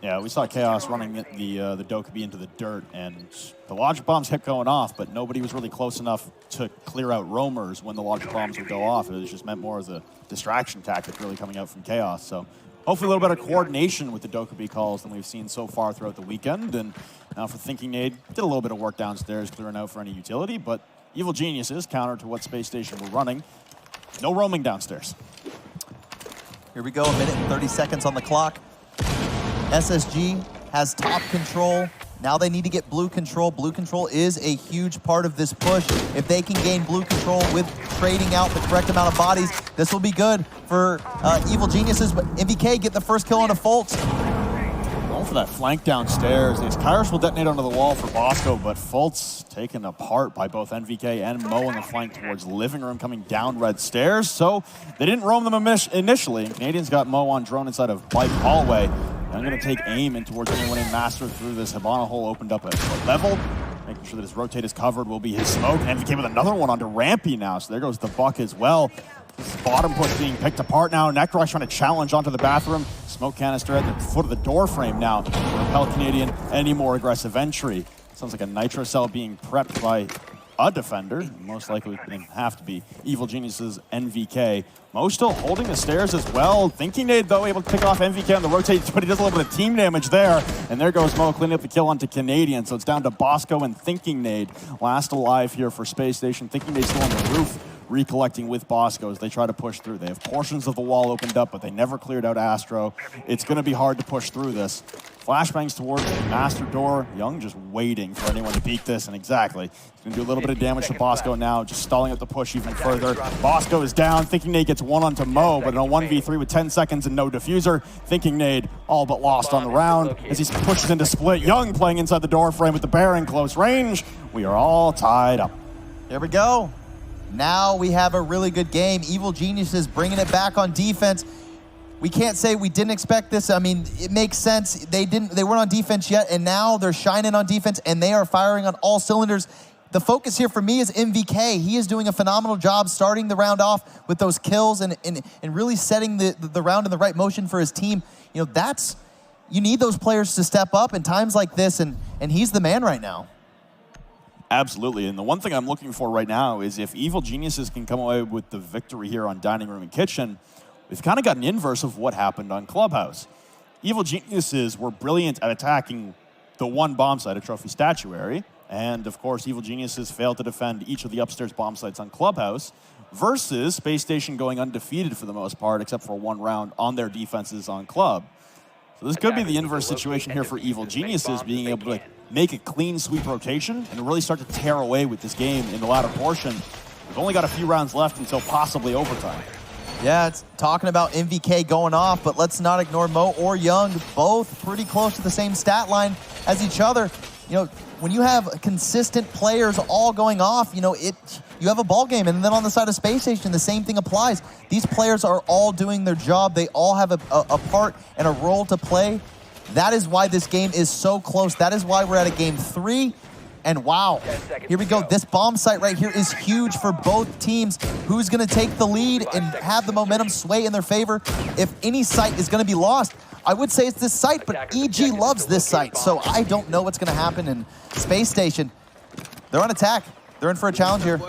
Yeah, we saw Chaos running the Dokkaebi into the dirt, and the logic bombs kept going off, but nobody was really close enough to clear out roamers when the logic bombs would go off. It was just meant more as a distraction tactic really coming out from Chaos. So hopefully a little better coordination with the Dokkaebi calls than we've seen so far throughout the weekend. And now for Thinking Nade, did a little bit of work downstairs clearing out for any utility, but Evil Geniuses, counter to what Space Station were running, no roaming downstairs. Here we go, 1 minute and 30 seconds on the clock. SSG has top control. Now they need to get blue control. Blue control is a huge part of this push. If they can gain blue control with trading out the correct amount of bodies, this will be good for Evil Geniuses. But MVK get the first kill on a Fultz. Going for that flank downstairs. These Kairos will detonate onto the wall for Bosco, but Fultz taken apart by both NVK and Mo on the flank towards living room coming down red stairs. So they didn't roam them initially. Canadians got Mo on drone inside of bike hallway. I'm going to take aim in towards anyone in Master through this Hibana hole opened up at level. Making sure that his rotate is covered will be his smoke. And MVK with another one onto Rampy now. So there goes the buck as well. This bottom push being picked apart now. Necrox trying to challenge onto the bathroom. Smoke canister at the foot of the door frame now to repel Canadian any more aggressive entry. Sounds like a nitro cell being prepped by a defender. Most likely going to have to be Evil Geniuses NVK. Mo still holding the stairs as well. Thinking Nade, though, able to pick off NVK on the rotate, but he does a little bit of team damage there. And there goes Mo cleaning up the kill onto Canadian. So it's down to Bosco and Thinking Nade. Last alive here for Space Station. Thinking Nade still on the roof, recollecting with Bosco as they try to push through. They have portions of the wall opened up, but they never cleared out Astro. It's going to be hard to push through this. Flashbangs towards the master door. Young just waiting for anyone to peek this, and exactly. He's going to do a little bit of damage to Bosco now, just stalling out the push even further. Bosco is down. Thinking Nade gets one onto Mo, but in a 1v3 with 10 seconds and no diffuser, Thinking Nade all but lost on the round as he pushes into split. Young playing inside the door frame with the bear in close range. We are all tied up. Here we go. Now we have a really good game. Evil Geniuses bringing it back on defense. We can't say we didn't expect this. I mean, it makes sense. They weren't on defense yet, and now they're shining on defense, and they are firing on all cylinders. The focus here for me is MVK. He is doing a phenomenal job starting the round off with those kills and really setting the round in the right motion for his team. You know, you need those players to step up in times like this, and he's the man right now. Absolutely, and the one thing I'm looking for right now is if Evil Geniuses can come away with the victory here on Dining Room and Kitchen, we've kind of got an inverse of what happened on Clubhouse. Evil Geniuses were brilliant at attacking the one bomb site, a trophy statuary, and of course Evil Geniuses failed to defend each of the upstairs bomb sites on Clubhouse, versus Space Station going undefeated for the most part, except for one round on their defenses on Club. So this could be the inverse situation here for Evil Geniuses, being able to make a clean sweep rotation and really start to tear away with this game in the latter portion. We've only got a few rounds left until possibly overtime. Yeah, it's talking about MVK going off, but let's not ignore Mo or Young, both pretty close to the same stat line as each other. You know, when you have consistent players all going off, you know, you have a ball game. And then on the side of Space Station, the same thing applies. These players are all doing their job. They all have a part and a role to play. That is why this game is so close. That is why we're at a game 3. And wow, here we go. This bomb site right here is huge for both teams. Who's going to take the lead and have the momentum sway in their favor? If any site is going to be lost, I would say it's this site, but EG loves this site. So I don't know what's going to happen in Space Station. They're on attack. They're in for a challenge here.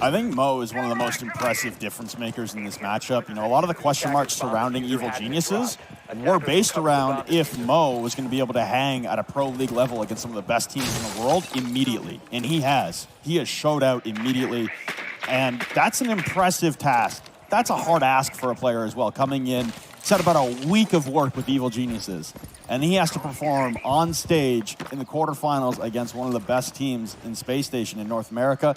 I think Mo is one of the most impressive difference makers in this matchup. You know, a lot of the question marks surrounding Evil Geniuses were based around if Mo was going to be able to hang at a pro league level against some of the best teams in the world immediately. And he has. He has showed out immediately. And that's an impressive task. That's a hard ask for a player as well, coming in said about a week of work with Evil Geniuses, and he has to perform on stage in the quarterfinals against one of the best teams in Space Station in North America.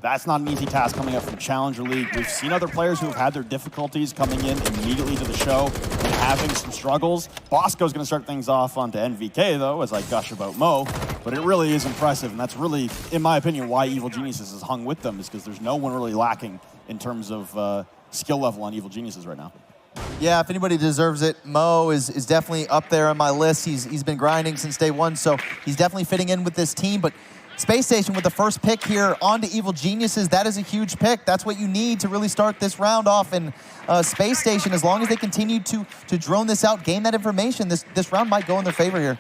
That's not an easy task coming up from Challenger League. We've seen other players who have had their difficulties coming in immediately to the show and having some struggles. Bosco's going to start things off onto NVK, though, as I gush about Mo. But it really is impressive, and that's really, in my opinion, why Evil Geniuses has hung with them, is because there's no one really lacking in terms of skill level on Evil Geniuses right now. Yeah, if anybody deserves it, Mo is definitely up there on my list. He's been grinding since day one, so he's definitely fitting in with this team. But Space Station with the first pick here onto Evil Geniuses, that is a huge pick. That's what you need to really start this round off. And Space Station, as long as they continue to drone this out, gain that information, this round might go in their favor here.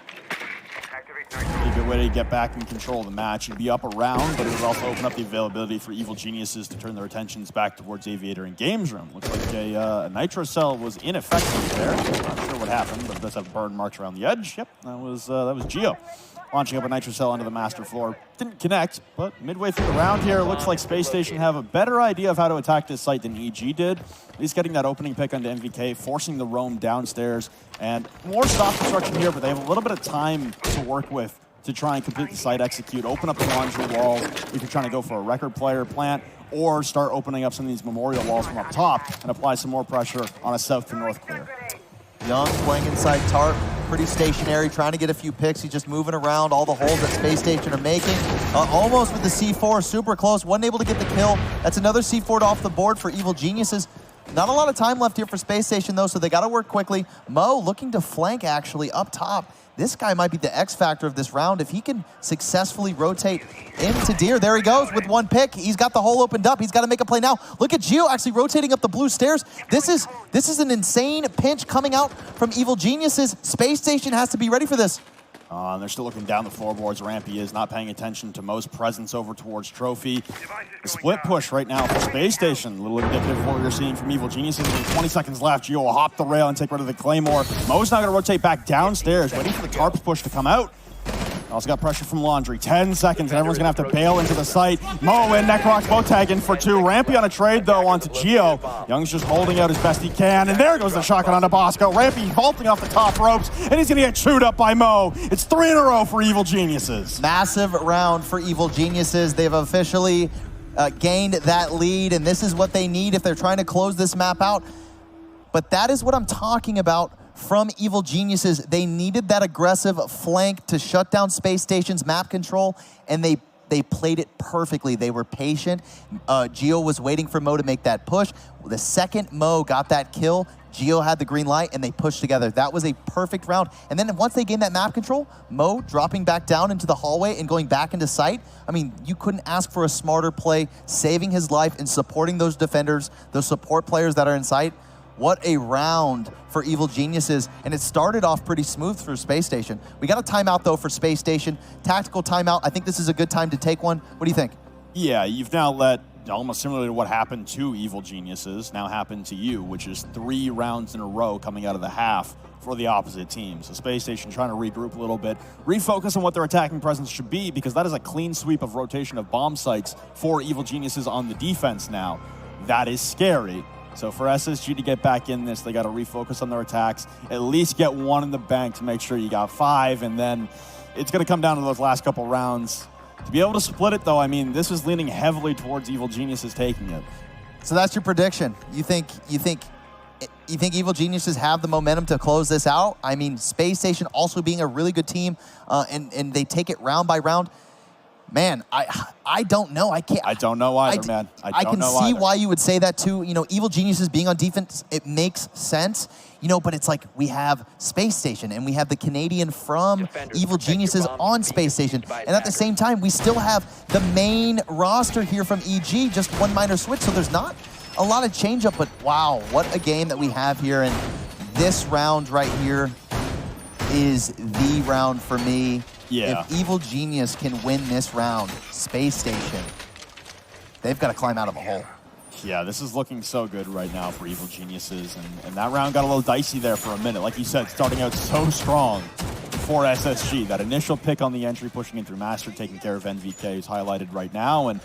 A good way to get back in control of the match. You'd be up around, but it would also open up the availability for Evil Geniuses to turn their attentions back towards Aviator and Games Room. Looks like a Nitro Cell was ineffective there. Not sure what happened, but it does have burn marks around the edge. Yep, that was Geo. Launching up a Nitro Cell onto the master floor. Didn't connect, but midway through the round here, it looks like Space Station have a better idea of how to attack this site than EG did. At least getting that opening pick onto MVK, forcing the roam downstairs, and more stop construction here, but they have a little bit of time to work with to try and complete the site execute, open up the laundry walls if you're trying to go for a record player plant, or start opening up some of these memorial walls from up top and apply some more pressure on a south to north clear. Young playing inside Tarp, pretty stationary, trying to get a few picks. He's just moving around all the holes that Space Station are making. Almost with the C4, super close, wasn't able to get the kill. That's another C4 off the board for Evil Geniuses. Not a lot of time left here for Space Station, though, so they got to work quickly. Mo looking to flank, actually, up top. This guy might be the X factor of this round. If he can successfully rotate into Deer, there he goes with one pick. He's got the hole opened up. He's got to make a play now. Look at Geo actually rotating up the blue stairs. This is an insane pinch coming out from Evil Geniuses. Space Station has to be ready for this. They're still looking down the floorboards. Rampy is not paying attention to Mo's presence over towards Trophy. The split push right now for Space Station. A little indicative of what we're seeing from Evil Geniuses. With 20 seconds left, Gio will hop the rail and take rid of the Claymore. Mo's now going to rotate back downstairs, waiting for the Tarps push to come out. Also got pressure from Laundry. 10 seconds, and everyone's going to have to bail into the site. Mo and Necrox both tagging for two. Rampy on a trade, though, onto Geo. Young's just holding out as best he can, and there goes the shotgun onto Bosco. Rampy vaulting off the top ropes, and he's going to get chewed up by Mo. It's 3 in a row for Evil Geniuses. Massive round for Evil Geniuses. They've officially gained that lead, and this is what they need if they're trying to close this map out. But that is what I'm talking about from Evil Geniuses. They needed that aggressive flank to shut down Space Station's map control, and they played it perfectly. They were patient. Geo was waiting for Mo to make that push. The second Mo got that kill, Geo had the green light, and they pushed together. That was a perfect round. And then once they gained that map control, Mo dropping back down into the hallway and going back into sight. I mean, you couldn't ask for a smarter play, saving his life and supporting those defenders, those support players that are in sight. What a round for Evil Geniuses, and it started off pretty smooth for Space Station. We got a timeout, though, for Space Station. Tactical timeout. I think this is a good time to take one. What do you think? Yeah, you've now let, almost similar to what happened to Evil Geniuses, now happened to you, which is 3 rounds in a row coming out of the half for the opposite team. So Space Station trying to regroup a little bit, refocus on what their attacking presence should be, because that is a clean sweep of rotation of bomb sites for Evil Geniuses on the defense now. That is scary. So for SSG to get back in this, they got to refocus on their attacks, at least get 1 in the bank to make sure you got 5, and then it's going to come down to those last couple rounds. To be able to split it, though, I mean, this is leaning heavily towards Evil Geniuses taking it. So that's your prediction. You think Evil Geniuses have the momentum to close this out? I mean, Space Station also being a really good team, and they take it round by round. Man, I don't know. I don't know either, man. I can see why you would say that too. You know, Evil Geniuses being on defense, it makes sense. You know, but it's like we have Space Station and we have the Canadian from Evil Geniuses on Space Station. And at the same time, we still have the main roster here from EG, just one minor switch. So there's not a lot of change up, but wow, what a game that we have here. And this round right here is the round for me. Yeah. If Evil Genius can win this round, Space Station, they've got to climb out of a hole. Yeah, this is looking so good right now for Evil Geniuses, and that round got a little dicey there for a minute. Like you said, starting out so strong for SSG. That initial pick on the entry, pushing in through Master, taking care of NVK is highlighted right now, and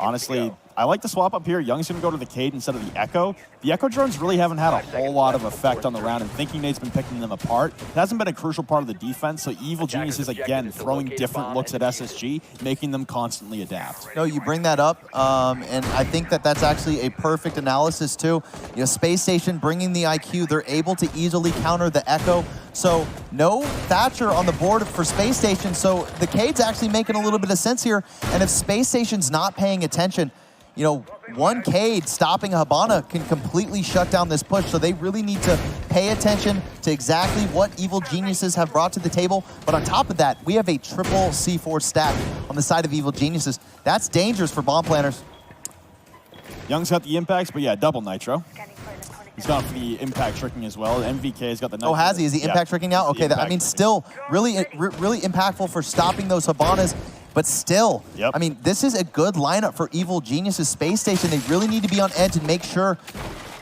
honestly, I like the swap up here. Young's going to go to the Cade instead of the Echo. The Echo drones really haven't had a whole lot of effect on the round, and Thinking Nate's been picking them apart. It hasn't been a crucial part of the defense, so Evil Genius is, again, throwing different looks at SSG, making them constantly adapt. No, you bring that up, and I think that that's actually a perfect analysis, too. You know, Space Station bringing the IQ, they're able to easily counter the Echo. So no Thatcher on the board for Space Station, so the Cade's actually making a little bit of sense here, and if Space Station's not paying attention, you know, one Cade stopping a Hibana can completely shut down this push, so they really need to pay attention to exactly what Evil Geniuses have brought to the table. But on top of that, we have a triple C4 stack on the side of Evil Geniuses. That's dangerous for bomb planners. Young's got the impacts, but yeah, double Nitro. He's gone for the impact tricking as well. MVK's got the Nitro. Oh, has he? Is he impact tricking now? Okay, I mean, still really impactful for stopping those Hibanas. But still, I mean, this is a good lineup for Evil Genius's Space Station. They really need to be on edge and make sure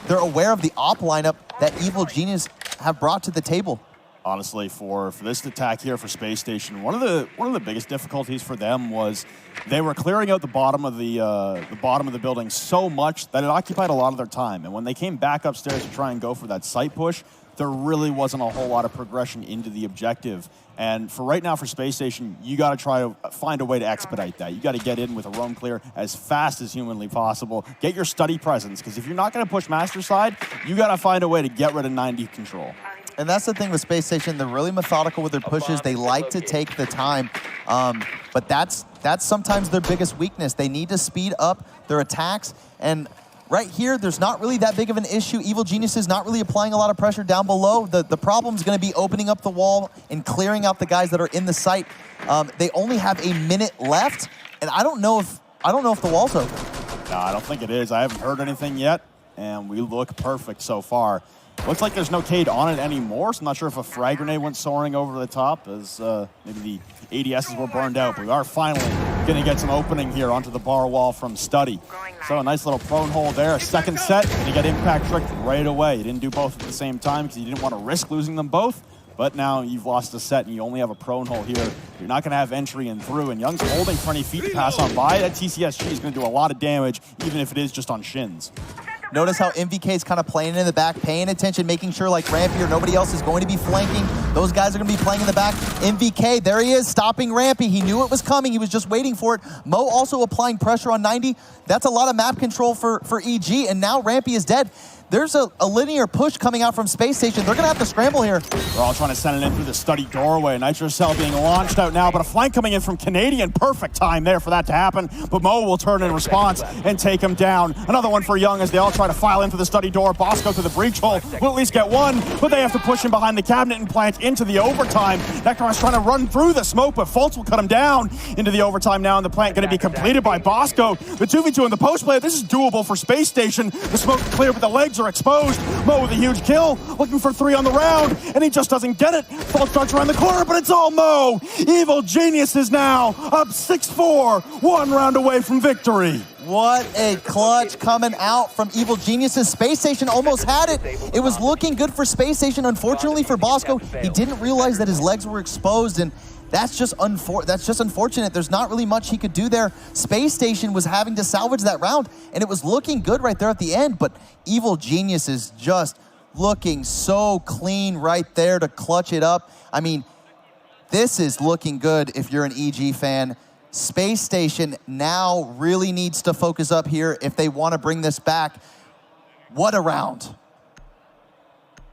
they're aware of the op lineup that Evil Genius have brought to the table. Honestly, for this attack here for Space Station, one of the biggest difficulties for them was they were clearing out the bottom of the building so much that it occupied a lot of their time. And when they came back upstairs to try and go for that site push, there really wasn't a whole lot of progression into the objective. And for right now, for Space Station, you got to try to find a way to expedite that. You got to get in with a roam clear as fast as humanly possible. Get your study presence, because if you're not going to push master side, you got to find a way to get rid of 90 control. And that's the thing with Space Station. They're really methodical with their pushes. They like to take the time, but that's sometimes their biggest weakness. They need to speed up their attacks, and right here, there's not really that big of an issue. Evil Genius is not really applying a lot of pressure down below. The problem is going to be opening up the wall and clearing out the guys that are in the site. They only have a minute left, and I don't know if the wall's open. No, I don't think it is. I haven't heard anything yet, and we look perfect so far. Looks like there's no Cade on it anymore, so I'm not sure if a frag grenade went soaring over the top as maybe the ADSs were burned out. But we are finally going to get some opening here onto the bar wall from Study. So a nice little prone hole there. A second set, and you get impact tricked right away. You didn't do both at the same time because you didn't want to risk losing them both. But now you've lost a set and you only have a prone hole here. You're not going to have entry and through, and Young's holding 20 feet to pass on by. That TCSG is going to do a lot of damage, even if it is just on shins. Notice how MVK is kind of playing in the back, paying attention, making sure like Rampy or nobody else is going to be flanking. Those guys are going to be playing in the back. MVK, there he is, stopping Rampy. He knew it was coming. He was just waiting for it. Mo also applying pressure on 90. That's a lot of map control for EG, and now Rampy is dead. There's a linear push coming out from Space Station. They're going to have to scramble here. They're all trying to send it in through the Study doorway. Nitro Cell being launched out now, but a flank coming in from Canadian. Perfect time there for that to happen. But Mo will turn in response and take him down. Another one for Young as they all try to file in through the Study door. Bosco to the breach hole. Will at least get one, but they have to push him behind the cabinet and plant into the overtime. Necron's trying to run through the smoke, but Fultz will cut him down into the overtime now, and the plant going to be completed by Bosco. The 2v2 in the post play. This is doable for Space Station. The smoke is clear, but the legs are exposed. Mo with a huge kill, looking for 3 on the round, and he just doesn't get it. Fultz starts around the corner, but it's all Mo. Evil Genius is now up 6-4, 1 round away from victory. What a clutch coming out from Evil Geniuses. Space Station almost had it. It was looking good for Space Station. Unfortunately for Bosco, he didn't realize that his legs were exposed, and that's just unfortunate. There's not really much he could do there. Space Station was having to salvage that round, and it was looking good right there at the end, but Evil Genius is just looking so clean right there to clutch it up. I mean, this is looking good if you're an EG fan. Space Station now really needs to focus up here if they want to bring this back. What a round.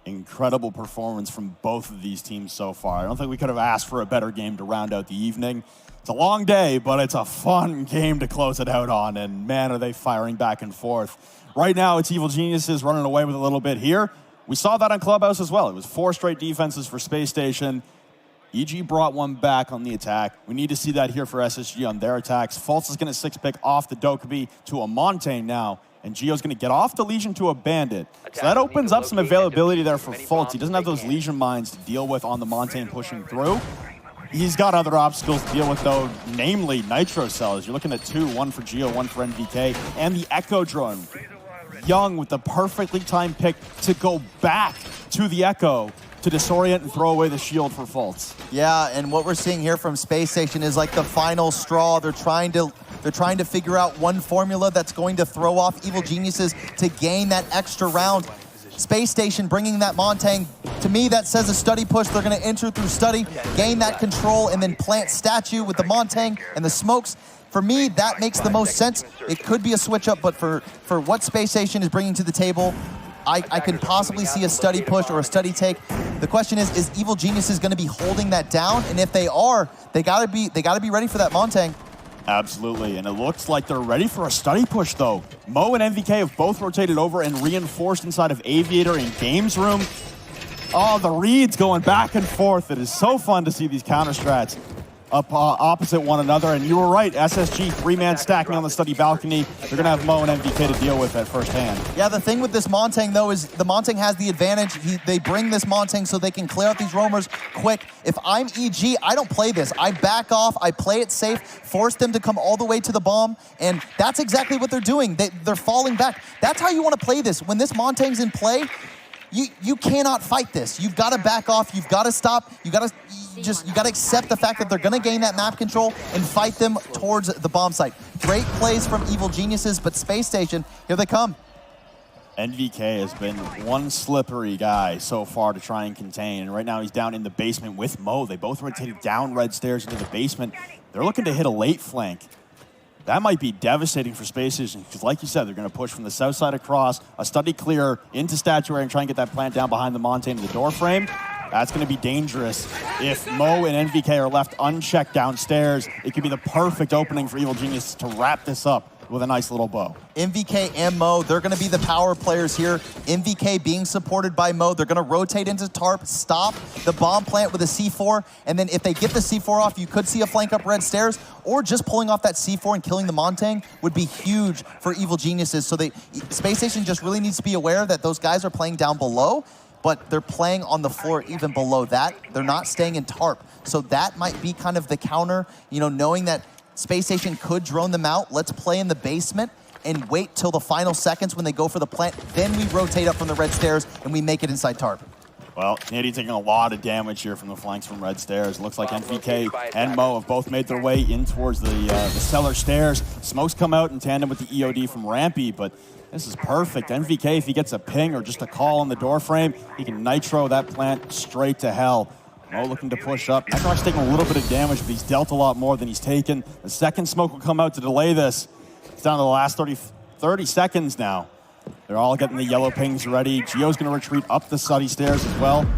Incredible performance from both of these teams so far. I don't think we could have asked for a better game to round out the evening. It's a long day, but it's a fun game to close it out on, and man, are they firing back and forth. Right now, it's Evil Geniuses running away with a little bit here. We saw that on Clubhouse as well. It was 4 straight defenses for Space Station. EG brought one back on the attack. We need to see that here for SSG on their attacks. Fultz is going to 6-pick off the Dokkaebi to a Montaigne now. And Gio's going to get off the Legion to a Bandit. So that opens up some availability there for Fultz. He doesn't have those Legion mines to deal with on the Montaigne pushing through. He's got other obstacles to deal with, though, namely Nitro Cells. You're looking at 2, 1 for Gio, 1 for NVK, and the Echo drone. Young with the perfectly timed pick to go back to the Echo to disorient and throw away the shield for Fultz. Yeah, and what we're seeing here from Space Station is like the final straw. They're trying to They're trying to figure out one formula that's going to throw off Evil Geniuses to gain that extra round. Space Station bringing that Montang, to me that says a study push. They're going to enter through study, gain that control, and then plant statue with the Montang and the smokes. For me, that makes the most sense. It could be a switch up, but for what Space Station is bringing to the table, I can possibly see a study push or a study take. The question is Evil Geniuses going to be holding that down? And if they are, they gotta be ready for that Montang. Absolutely, and it looks like they're ready for a study push, though. Mo and MVK have both rotated over and reinforced inside of Aviator and Games Room. Oh, the reads going back and forth. It is so fun to see these counter strats up opposite one another. And you were right, SSG, 3-man stacking on the study balcony. They're going to have Mo and MVK to deal with at first hand. Yeah, the thing with this Montang, though, is the Montang has the advantage. They bring this Montang so they can clear out these roamers quick. If I'm EG, I don't play this. I back off, I play it safe, force them to come all the way to the bomb, and that's exactly what they're doing. They're falling back. That's how you want to play this. When this Montang's in play, you cannot fight this. You've got to back off. You've got to stop. You got to accept the fact that they're going to gain that map control and fight them towards the bomb site. Great plays from Evil Geniuses, but Space Station, here they come. NVK has been one slippery guy so far to try and contain, and right now he's down in the basement with Mo. They both rotated down red stairs into the basement. They're looking to hit a late flank. That might be devastating for Space Station, because like you said, they're going to push from the south side across, a study clear into statuary and try and get that plant down behind the Montang in the door frame. That's going to be dangerous. If Mo and NVK are left unchecked downstairs, it could be the perfect opening for Evil Genius to wrap this up with a nice little bow. MVK and Mo, they're going to be the power players here. MVK being supported by Mo, they're going to rotate into Tarp, stop the bomb plant with a C4, and then if they get the C4 off, you could see a flank up red stairs, or just pulling off that C4 and killing the Montang would be huge for Evil Geniuses. So Space Station just really needs to be aware that those guys are playing down below, but they're playing on the floor even below that. They're not staying in Tarp. So that might be kind of the counter, knowing that Space Station could drone them out. Let's play in the basement and wait till the final seconds when they go for the plant. Then we rotate up from the red stairs and we make it inside Tarp. Well, Canadian taking a lot of damage here from the flanks from red stairs. Looks like NVK and Mo have both made their way in towards the cellar stairs. Smokes come out in tandem with the EOD from Rampy, but this is perfect. NVK, if he gets a ping or just a call on the door frame, he can nitro that plant straight to hell. Mo looking to push up. Necroc's taking a little bit of damage, but he's dealt a lot more than he's taken. The second smoke will come out to delay this. It's down to the last 30 seconds now. They're all getting the yellow pings ready. Gio's going to retreat up the study stairs as well.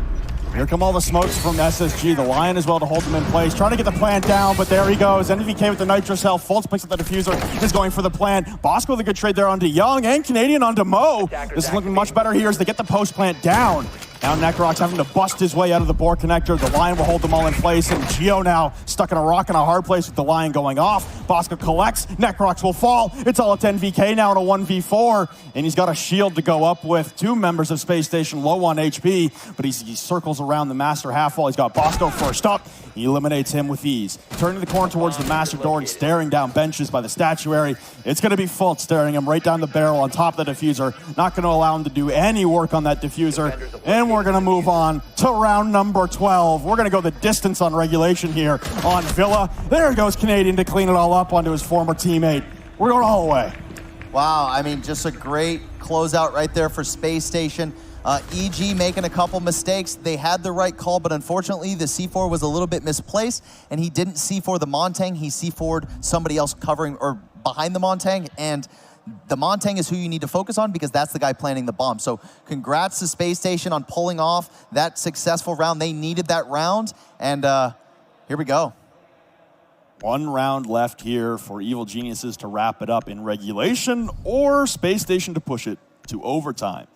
Here come all the smokes from SSG. The Lion as well to hold them in place. Trying to get the plant down, but there he goes. NVK with the Nitro Cell. Fultz picks up the diffuser. Is going for the plant. Bosco with a good trade there onto Young, and Canadian onto Mo. This is looking much better here as they get the post plant down. Now Necroc's having to bust his way out of the board connector. The Lion will hold them all in place, and Gio now stuck in a rock and a hard place with the Lion going off. Bosco collects. Necrox will fall. It's all at 10VK now in a 1v4, and he's got a shield to go up with. Two members of Space Station low on HP, but he circles around the master half wall. He's got Bosco first up. He eliminates him with ease. Turning the corner towards the master door and staring down benches by the statuary. It's going to be Fultz staring him right down the barrel on top of the diffuser. Not going to allow him to do any work on that diffuser. And we're going to move on to round number 12. We're going to go the distance on regulation here on Villa. There goes Canadian to clean it all up onto his former teammate. We're going all the way. Wow, I mean, just a great closeout right there for Space Station. EG making a couple mistakes. They had the right call, but unfortunately the C4 was a little bit misplaced, and he didn't C4 the Montang. He C4'd somebody else covering or behind the Montang, and the Montang is who you need to focus on because that's the guy planting the bomb. So congrats to Space Station on pulling off that successful round. They needed that round, and here we go. One round left here for Evil Geniuses to wrap it up in regulation, or Space Station to push it to overtime.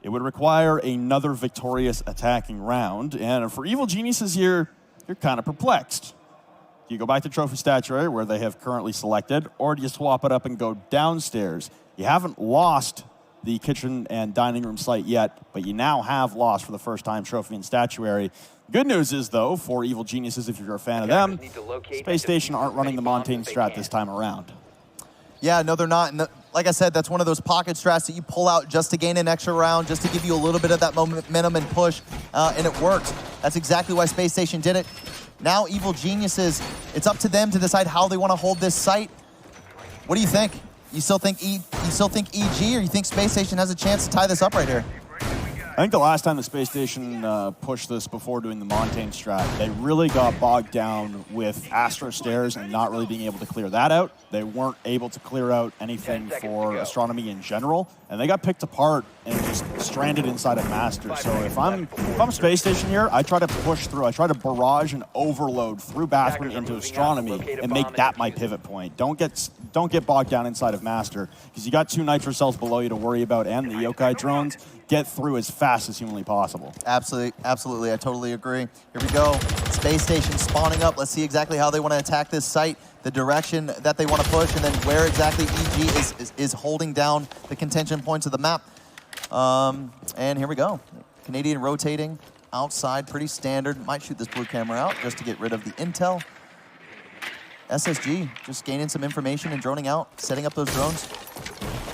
It would require another victorious attacking round, and for Evil Geniuses here, you're kind of perplexed. Do you go back to Trophy Statuary, where they have currently selected, or do you swap it up and go downstairs? You haven't lost the kitchen and dining room site yet, but you now have lost for the first time Trophy and Statuary. Good news is, though, for Evil Geniuses, if you're a fan of them, Space Station aren't running the Montaigne strat this time around. Yeah, no, they're not. And like I said, that's one of those pocket strats that you pull out just to gain an extra round, just to give you a little bit of that momentum and push, and it worked. That's exactly why Space Station did it. Now, Evil Geniuses, it's up to them to decide how they want to hold this site. What do you think? You still think EG, or you think Space Station has a chance to tie this up right here? I think the last time the Space Station pushed this before doing the Montaigne strat, they really got bogged down with Astro Stairs and not really being able to clear that out. They weren't able to clear out anything for Astronomy in general, and they got picked apart and just stranded inside of Master. So if I'm Space Station here, I try to push through. I try to barrage and overload through Bathroom into Astronomy and make that my pivot point. Don't get bogged down inside of Master, because you got 2 Nitro cells below you to worry about and the Yokai drones. Get through as fast as humanly possible. Absolutely, I totally agree. Here we go, Space Station spawning up. Let's see exactly how they want to attack this site, the direction that they want to push, and then where exactly EG is holding down the contention points of the map. And here we go. Canadian rotating outside, pretty standard. Might shoot this blue camera out just to get rid of the intel. SSG just gaining some information and droning out, setting up those drones.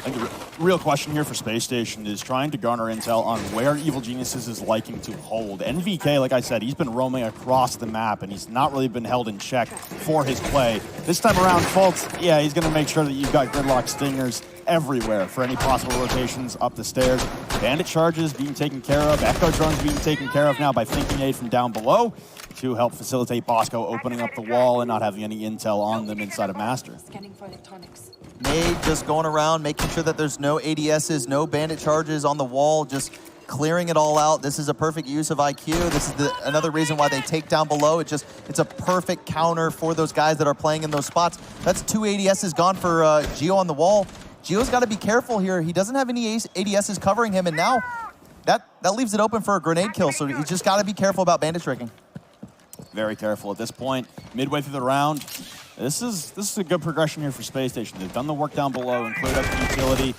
I think the real question here for Space Station is trying to garner intel on where Evil Geniuses is liking to hold. NVK, like I said, he's been roaming across the map, and he's not really been held in check for his play. This time around, Fultz, yeah, he's going to make sure that you've got Gridlock Stingers everywhere for any possible rotations up the stairs. Bandit charges being taken care of. Echo drones being taken care of now by Thinking Aid from down below to help facilitate Bosco opening up the wall and not having any intel on them inside of Master. Scanning for electronics. Nade just going around, making sure that there's no ADSs, no bandit charges on the wall, just clearing it all out. This is a perfect use of IQ. This is another reason why they take down below. It's a perfect counter for those guys that are playing in those spots. That's 2 ADSs gone for Geo on the wall. Geo's got to be careful here. He doesn't have any ADSs covering him, and now that leaves it open for a grenade kill, so he's just got to be careful about bandit tricking. Very careful at this point. Midway through the round, this is a good progression here for Space Station. They've done the work down below and cleared up the utility,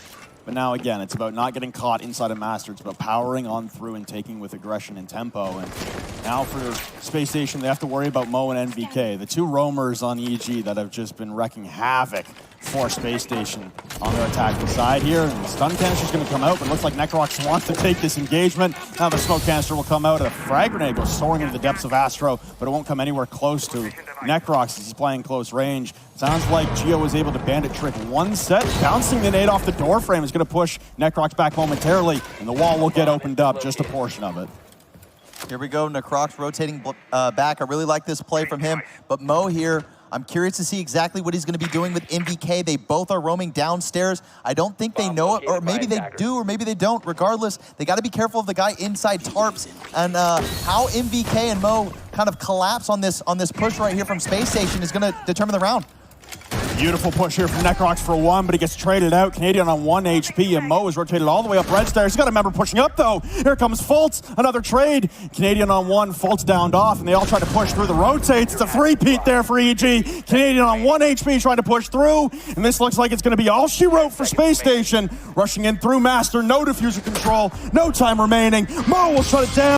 but now again, it's about not getting caught inside of Master. It's about powering on through and taking with aggression and tempo. And now for Space Station, they have to worry about Mo and NVK, the 2 roamers on EG that have just been wrecking havoc for Space Station on their attacking side here. And the stun canister's going to come out, but it looks like Necrox wants to take this engagement. Now the smoke canister will come out. A frag grenade goes soaring into the depths of Astro, but it won't come anywhere close to Necrox as he's playing close range. Sounds like Geo was able to bandit trick 1 set. Bouncing the nade off the door frame is going to push Necrox back momentarily, and the wall will get opened up, just a portion of it. Here we go, Necrox rotating back. I really like this play from him, but Mo here, I'm curious to see exactly what he's going to be doing with MVK. They both are roaming downstairs. I don't think they know it, or maybe they do, or maybe they don't. Regardless, they got to be careful of the guy inside tarps, and how MVK and Mo kind of collapse on this push right here from Space Station is going to determine the round. Beautiful push here from Necrox for 1, but he gets traded out. Canadian on 1 HP, and Mo is rotated all the way up red stairs. He's got a member pushing up, though. Here comes Fultz, another trade. Canadian on 1, Fultz downed off, and they all try to push through the rotates. It's a 3-peat there for EG. Canadian on 1 HP trying to push through, and this looks like it's going to be all she wrote for Space Station. Rushing in through Master, no diffuser control, no time remaining. Mo will shut it down.